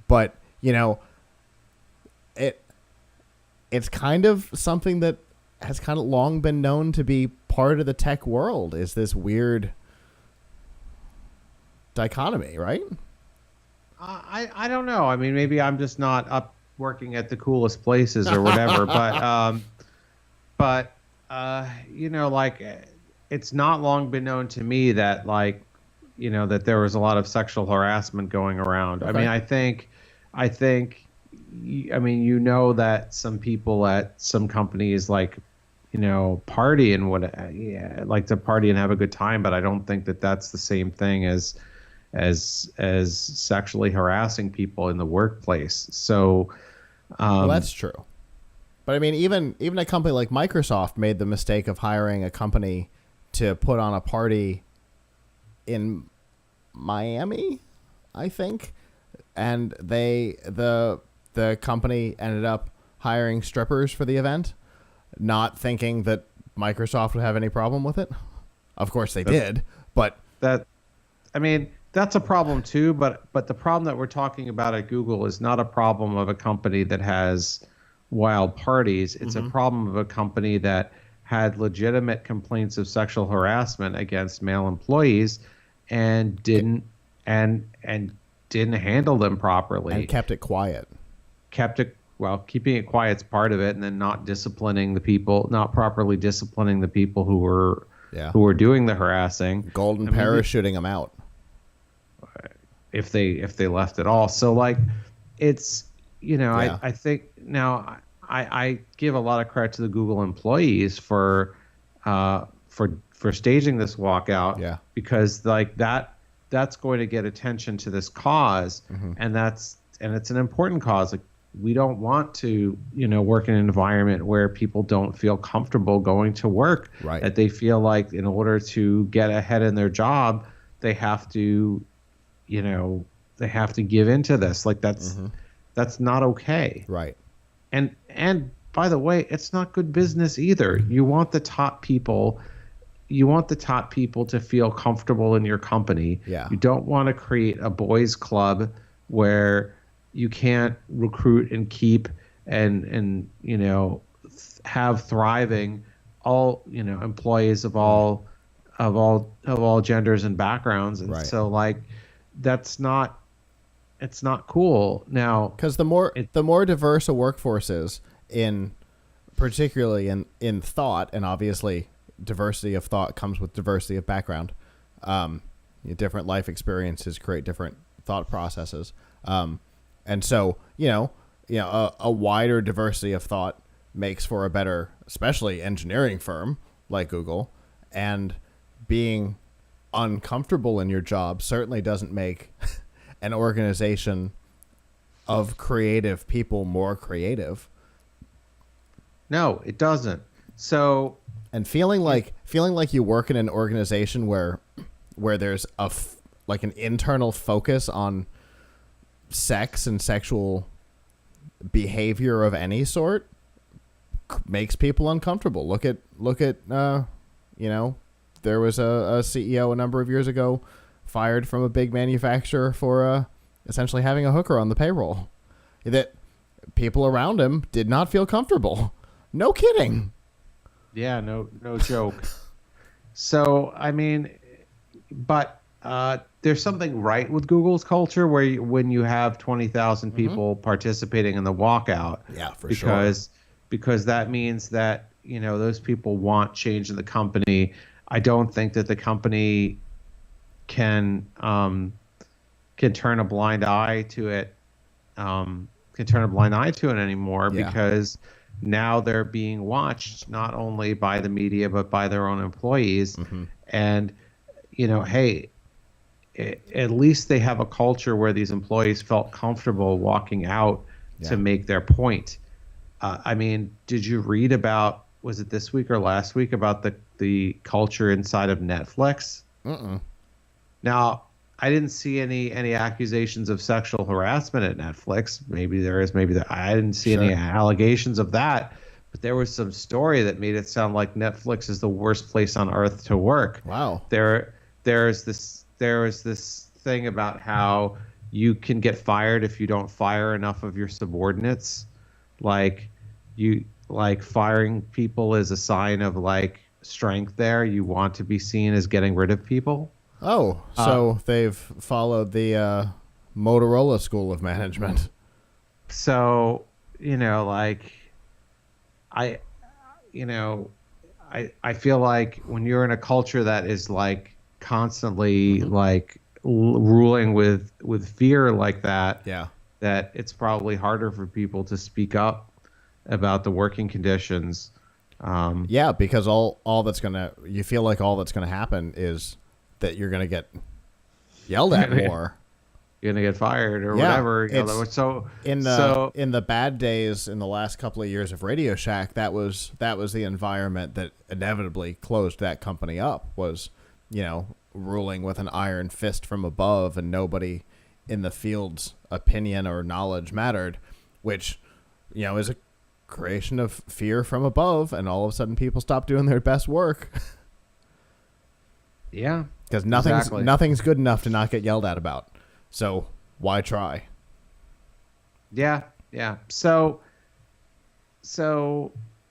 But, you know, it's kind of something that has kind of long been known to be part of the tech world, is this weird dichotomy, right? I don't know. I mean, maybe I'm just not up working at the coolest places or whatever, but Like it's not long been known to me that like, that there was a lot of sexual harassment going around. I mean, Okay. I think, that some people at some companies like, party and like to party and have a good time, but I don't think that that's the same thing as sexually harassing people in the workplace. So, Well, that's true. But I mean, even a company like Microsoft made the mistake of hiring a company to put on a party in Miami, I think, and the company ended up hiring strippers for the event, not thinking that Microsoft would have any problem with it. Of course they did, but that I mean, that's a problem too, but the problem that we're talking about at Google is not a problem of a company that has wild parties. It's a problem of a company that had legitimate complaints of sexual harassment against male employees and didn't handle them properly. And kept it quiet. Keeping it quiet is part of it, and then not properly disciplining the people who were doing the harassing. Golden parachuting them out. If they left at all. So like it's I think now I give a lot of credit to the Google employees for staging this walkout, because like that's going to get attention to this cause, and it's an important cause. Like, we don't want to work in an environment where people don't feel comfortable going to work, right? That they feel like in order to get ahead in their job they have to give into this. Like that's not okay. Right. And by the way, it's not good business either. You want the top people to feel comfortable in your company. Yeah. You don't want to create a boys club where you can't recruit and keep and have thriving all employees of all genders and backgrounds. And so like it's not cool now, because the more diverse a workforce is, particularly in thought, and obviously diversity of thought comes with diversity of background. Different life experiences create different thought processes, and so a wider diversity of thought makes for a better, especially engineering firm like Google. And being uncomfortable in your job certainly doesn't make an organization of creative people more creative. No, it doesn't. So, and feeling like you work in an organization where there's an internal focus on sex and sexual behavior of any sort makes people uncomfortable. Look at there was a CEO a number of years ago fired from a big manufacturer for essentially having a hooker on the payroll that people around him did not feel comfortable. No kidding. Yeah, no joke. So, I mean, but there's something right with Google's culture where when you have 20,000 people participating in the walkout. Yeah, for sure. Because that means that, those people want change in the company. I don't think that the company can turn a blind eye to it. Anymore, because now they're being watched not only by the media but by their own employees. And hey, at least they have a culture where these employees felt comfortable walking out to make their point. I mean, did you read about, was it this week or last week, about the culture inside of Netflix? Now, I didn't see any accusations of sexual harassment at Netflix. Maybe there is, maybe there. I didn't see any allegations of that. But there was some story that made it sound like Netflix is the worst place on earth to work. Wow. There is this thing about how you can get fired if you don't fire enough of your subordinates. Like firing people is a sign of like strength there. You want to be seen as getting rid of people. Oh, so they've followed the Motorola School of Management. So, I feel like when you're in a culture that is like constantly like ruling with fear like that, that it's probably harder for people to speak up about the working conditions. Because all that's you feel like all that's gonna happen is that you're gonna get yelled at more. You're gonna get fired or whatever. So in the bad days in the last couple of years of Radio Shack, that was the environment that inevitably closed that company up. Was, ruling with an iron fist from above, and nobody in the field's opinion or knowledge mattered, which is a creation of fear from above, and all of a sudden people stop doing their best work. Yeah, because nothing's good enough to not get yelled at about. So why try? Yeah. So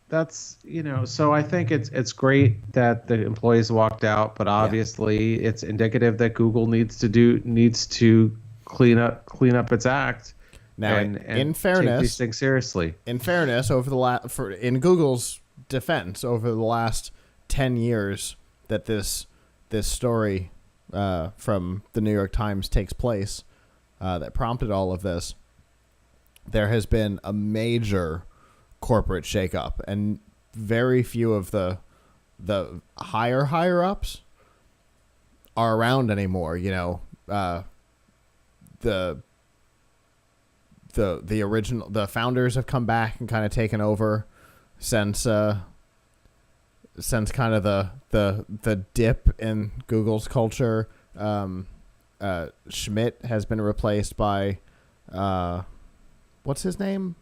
that's, so I think it's great that the employees walked out, but obviously it's indicative that Google needs to clean up its act. Now, and in fairness, take these things seriously. In fairness, in Google's defense, over the last 10 years that this story from the New York Times takes place, that prompted all of this, there has been a major corporate shakeup, and very few of the higher ups are around anymore. The original, the founders have come back and kind of taken over since kind of the dip in Google's culture. Schmidt has been replaced by what's his name?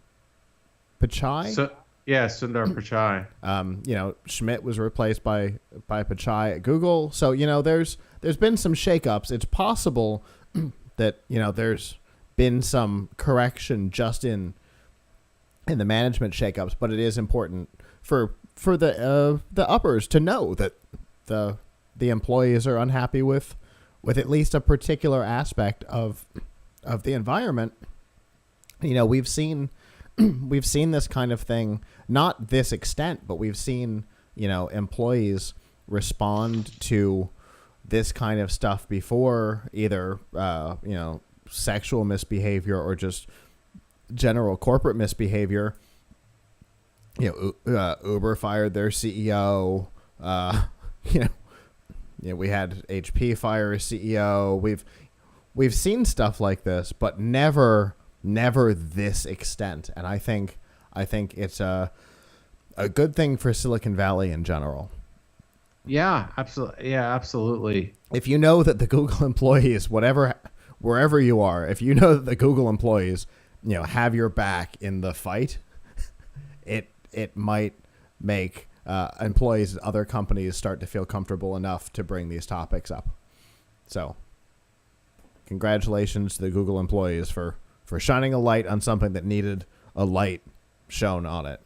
Pichai? Sundar Pichai. Schmidt was replaced by Pichai at Google. So, there's been some shakeups. It's possible that, there's been some correction just in the management shakeups, but it is important for the uppers to know that the employees are unhappy with at least a particular aspect of the environment. We've seen this kind of thing, not this extent, but we've seen, employees respond to this kind of stuff before, either, sexual misbehavior or just general corporate misbehavior. Uber fired their CEO. We had HP fire a CEO. We've seen stuff like this, but never this extent. And I think it's a good thing for Silicon Valley in general. Yeah, absolutely. Yeah, absolutely. If you know that the Google employees, wherever you are, if you know that the Google employees, have your back in the fight, it might make employees at other companies start to feel comfortable enough to bring these topics up. So, congratulations to the Google employees for shining a light on something that needed a light shone on it.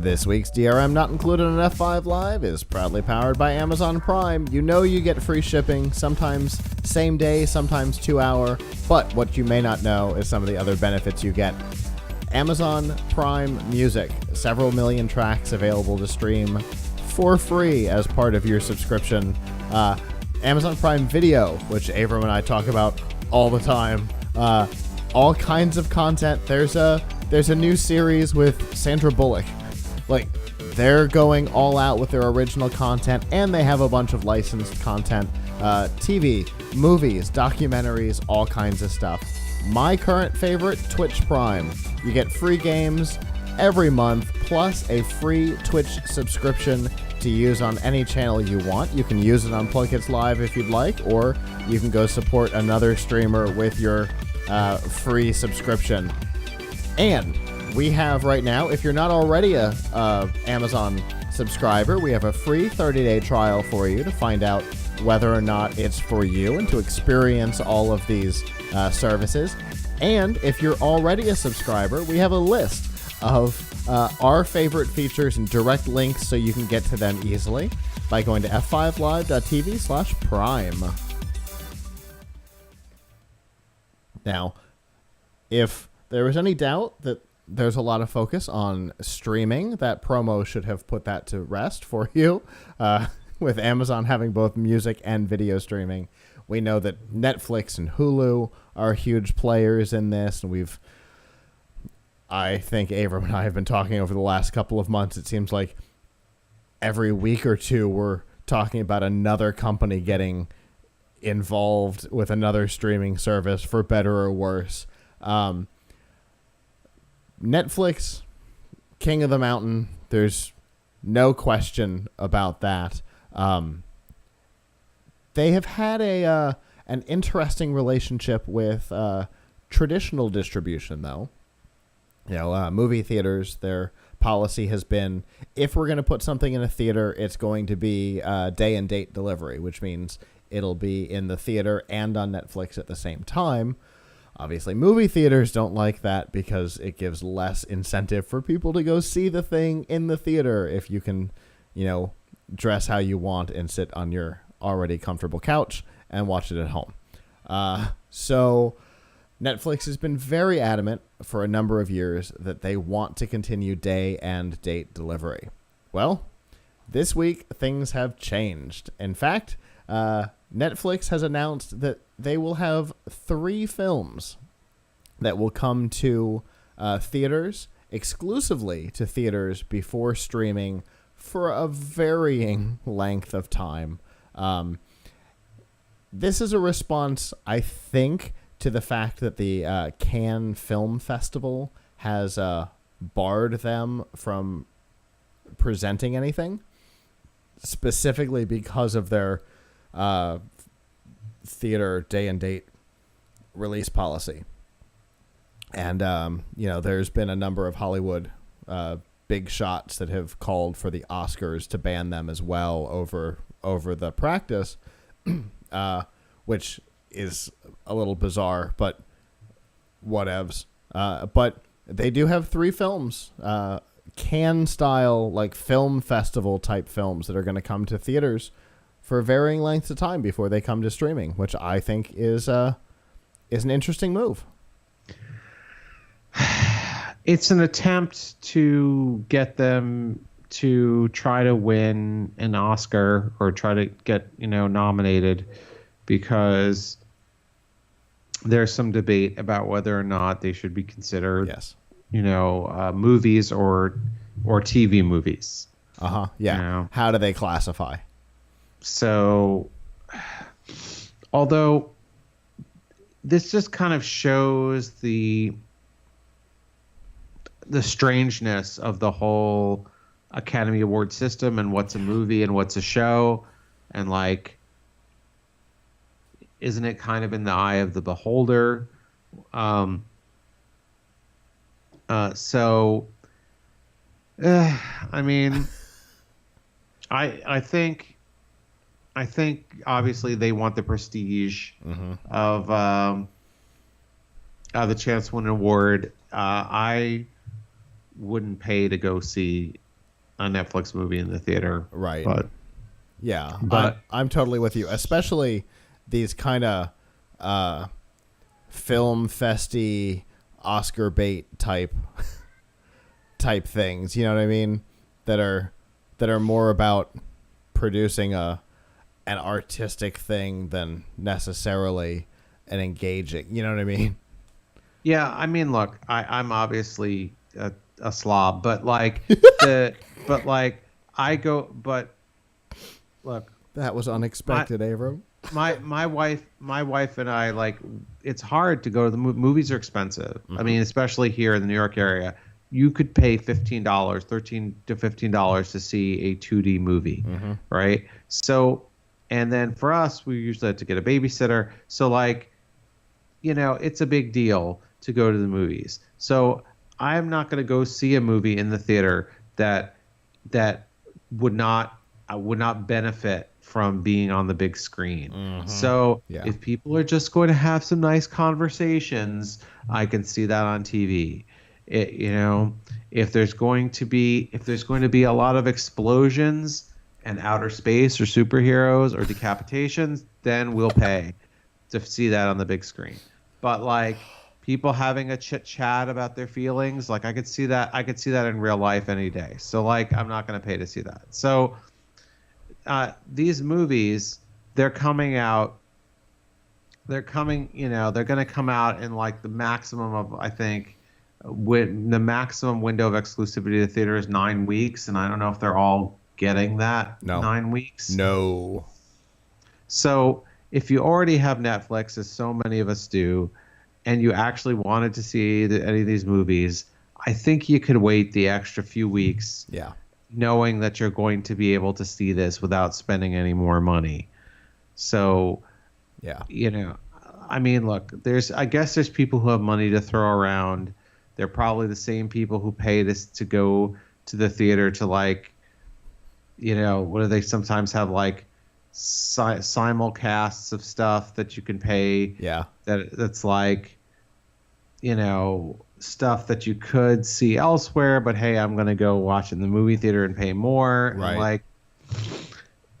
This week's DRM Not Included in F5 Live is proudly powered by Amazon Prime. You get free shipping, sometimes same day, sometimes 2 hour, but what you may not know is some of the other benefits you get. Amazon Prime Music, several million tracks available to stream for free as part of your subscription. Amazon Prime Video, which Avram and I talk about all the time. All kinds of content. There's a new series with Sandra Bullock. They're going all out with their original content, and they have a bunch of licensed content, TV, movies, documentaries, all kinds of stuff. My current favorite, Twitch Prime. You get free games every month, plus a free Twitch subscription to use on any channel you want. You can use it on PLUGHITZ Live if you'd like, or you can go support another streamer with your free subscription. And we have right now, if you're not already a Amazon subscriber, we have a free 30-day trial for you to find out whether or not it's for you and to experience all of these services. And if you're already a subscriber, we have a list of our favorite features and direct links so you can get to them easily. by going to f5live.tv/prime. Now, if there was any doubt that there's a lot of focus on streaming, that promo should have put that to rest for you. With Amazon having both music and video streaming, we know that Netflix and Hulu are huge players in this, and I think Avram and I have been talking over the last couple of months. It seems like every week or two we're talking about another company getting involved with another streaming service, for better or worse. Netflix, king of the mountain. There's no question about that. They have had an interesting relationship with traditional distribution, though. Movie theaters, their policy has been, if we're going to put something in a theater, it's going to be day and date delivery, which means it'll be in the theater and on Netflix at the same time. Obviously, movie theaters don't like that because it gives less incentive for people to go see the thing in the theater if you can, dress how you want and sit on your already comfortable couch and watch it at home. So Netflix has been very adamant for a number of years that they want to continue day and date delivery. Well, this week things have changed. In fact, Netflix has announced that they will have 3 films that will come to theaters, exclusively to theaters, before streaming for a varying length of time. This is a response, I think, to the fact that the Cannes Film Festival has barred them from presenting anything, specifically because of their theater day and date release policy. And, there's been a number of Hollywood big shots that have called for the Oscars to ban them as well over the practice, which is a little bizarre, but whatevs. But they do have 3 films, Cannes style, like film festival type films, that are going to come to theaters for varying lengths of time before they come to streaming, which I think is an interesting move. It's an attempt to get them to try to win an Oscar or try to get, nominated, because there's some debate about whether or not they should be considered, yes, movies or TV movies. Yeah. How do they classify? So, although this just kind of shows the strangeness of the whole Academy Award system and what's a movie and what's a show, and isn't it kind of in the eye of the beholder? I think obviously they want the prestige of the chance to win an award. I wouldn't pay to go see a Netflix movie in the theater, right? But I'm totally with you, especially these kind of film festy Oscar bait type things. You know what I mean? That are more about producing an artistic thing than necessarily an engaging. You know what I mean? Yeah, I mean, look, I'm obviously a slob, but look, that was unexpected, Avram. My wife and I, it's hard to go to the movies are expensive. I mean, especially here in the New York area, you could pay $13 to $15 to see a 2D movie, right? So, and then for us, we usually have to get a babysitter. So it's a big deal to go to the movies. So I'm not going to go see a movie in the theater that would not benefit from being on the big screen. So if people are just going to have some nice conversations, I can see that on TV. If there's going to be a lot of explosions, and outer space or superheroes or decapitations, then we'll pay to see that on the big screen. But like people having a chit chat about their feelings, like I could see that in real life any day. So like I'm not going to pay to see that. So these movies, they're coming out. They're coming, they're going to come out in like the maximum of, I think, the maximum window of exclusivity to the theater is 9 weeks, and I don't know if they're all getting that 9 weeks. No. So if you already have Netflix, as so many of us do, and you actually wanted to see any of these movies, I think you could wait the extra few weeks, knowing that you're going to be able to see this without spending any more money. So, I mean, look, I guess there's people who have money to throw around. They're probably the same people who pay to go to the theater to like, what do they sometimes have like simulcasts of stuff that you can pay. Yeah. That's like, stuff that you could see elsewhere, but hey, I'm going to go watch in the movie theater and pay more. Right. And like,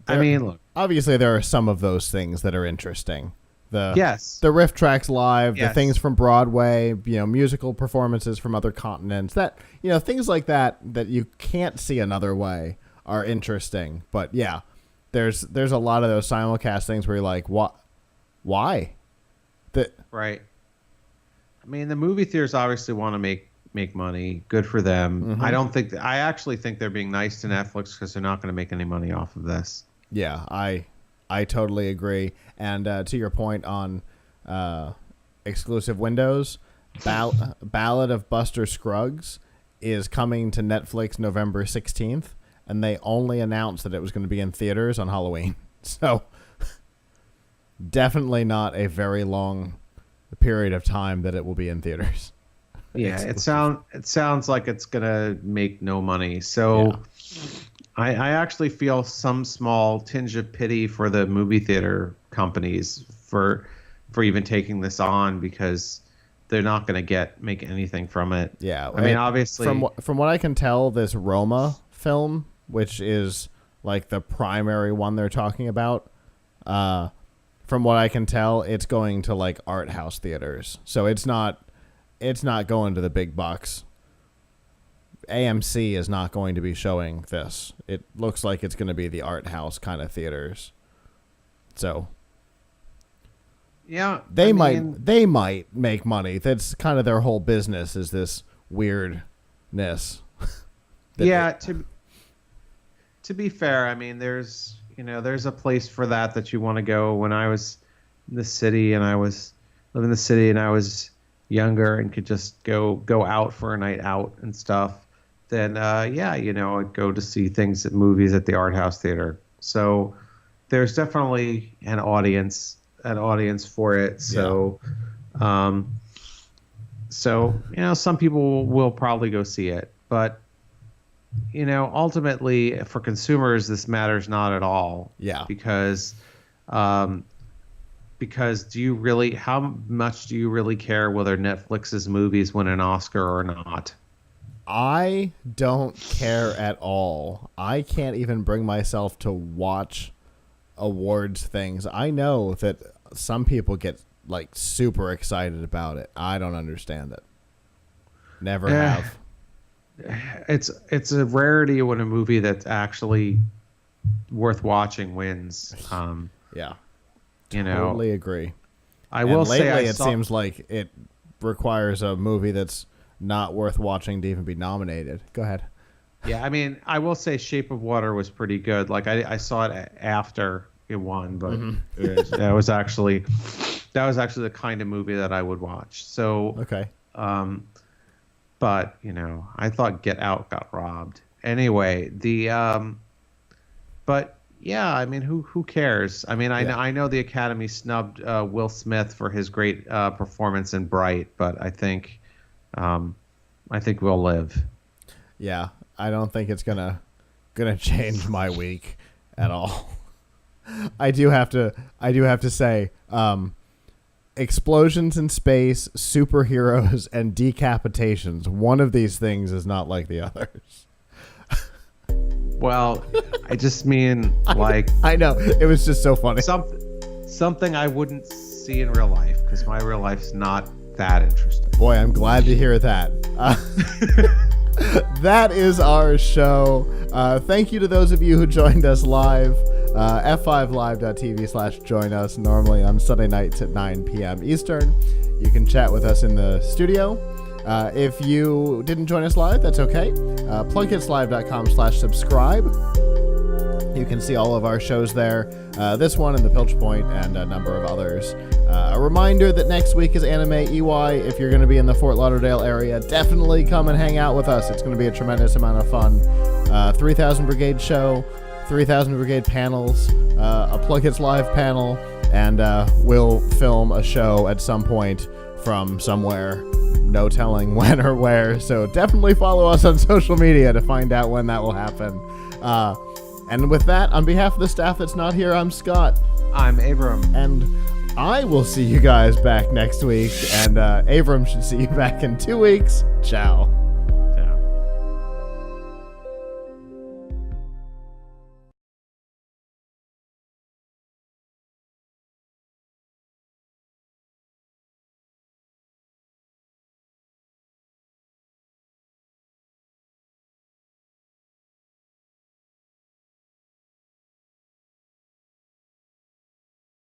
I mean, look. Obviously, there are some of those things that are interesting. The riff tracks live, yes. the things from Broadway, musical performances from other continents, that things like that you can't see another way are interesting. But yeah, there's a lot of those simulcast things where you're like, what? Why? Right. I mean, the movie theaters obviously want to make money. Good for them. Mm-hmm. I actually think they're being nice to Netflix because they're not going to make any money off of this. Yeah, I totally agree. And to your point on exclusive windows, Ballad of Buster Scruggs is coming to Netflix November 16th, and they only announced that it was going to be in theaters on Halloween. So definitely not a very long period of time that it will be in theaters. Yeah, it sounds like it's going to make no money. So yeah. I actually feel some small tinge of pity for the movie theater companies for even taking this on, because they're not going to make anything from it. Yeah, I mean, obviously, from what I can tell, this Roma film, which is like the primary one they're talking about, from what I can tell, it's going to like art house theaters. So it's not going to the big bucks. AMC is not going to be showing this. It looks like it's going to be the art house kind of theaters. So yeah, they might make money. That's kind of their whole business, is this weirdness. Yeah, to be fair, I mean, there's a place for that you want to go. When I was in the city and I was living in the city and I was younger and could just go out for a night out and stuff, then I'd go to see movies at the art house theater. So there's definitely an audience for it. So, some people will probably go see it, but ultimately for consumers, this matters not at all. Yeah. Because how much do you really care whether Netflix's movies win an Oscar or not? I don't care at all. I can't even bring myself to watch awards things. I know that some people get like super excited about it. I don't understand it. Never have. It's a rarity when a movie that's actually worth watching wins. Yeah. Totally agree. I will say it seems like it requires a movie that's not worth watching to even be nominated. Go ahead. Yeah, I mean, I will say Shape of Water was pretty good. Like I saw it after it won, but that was actually the kind of movie that I would watch. So okay. But I thought Get Out got robbed. Anyway, but yeah, I mean, who cares? I mean, I know the Academy snubbed Will Smith for his great performance in Bright, but I think we'll live. Yeah, I don't think it's gonna change my week at all. I do have to say, explosions in space, superheroes, and decapitations. One of these things is not like the others. Well, I just mean like I know. It was just so funny. something I wouldn't see in real life, because my real life's not that interesting. Boy, I'm glad to hear that. That is our show. Thank you to those of you who joined us live. F5live.tv/join us, normally on Sunday nights at 9 p.m. Eastern. You can chat with us in the studio. If you didn't join us live, that's okay. PLUGHITZlive.com/subscribe. You can see all of our shows there. This one and the Pilch Point and a number of others. A reminder that next week is Anime EY. If you're going to be in the Fort Lauderdale area, definitely come and hang out with us. It's going to be a tremendous amount of fun. 3000 Brigade show, 3000 Brigade panels, a PLUGHITZ Live panel, and we'll film a show at some point from somewhere. No telling when or where. So definitely follow us on social media to find out when that will happen. And with that, on behalf of the staff that's not here, I'm Scott. I'm Avram. And I will see you guys back next week. And Avram should see you back in 2 weeks. Ciao.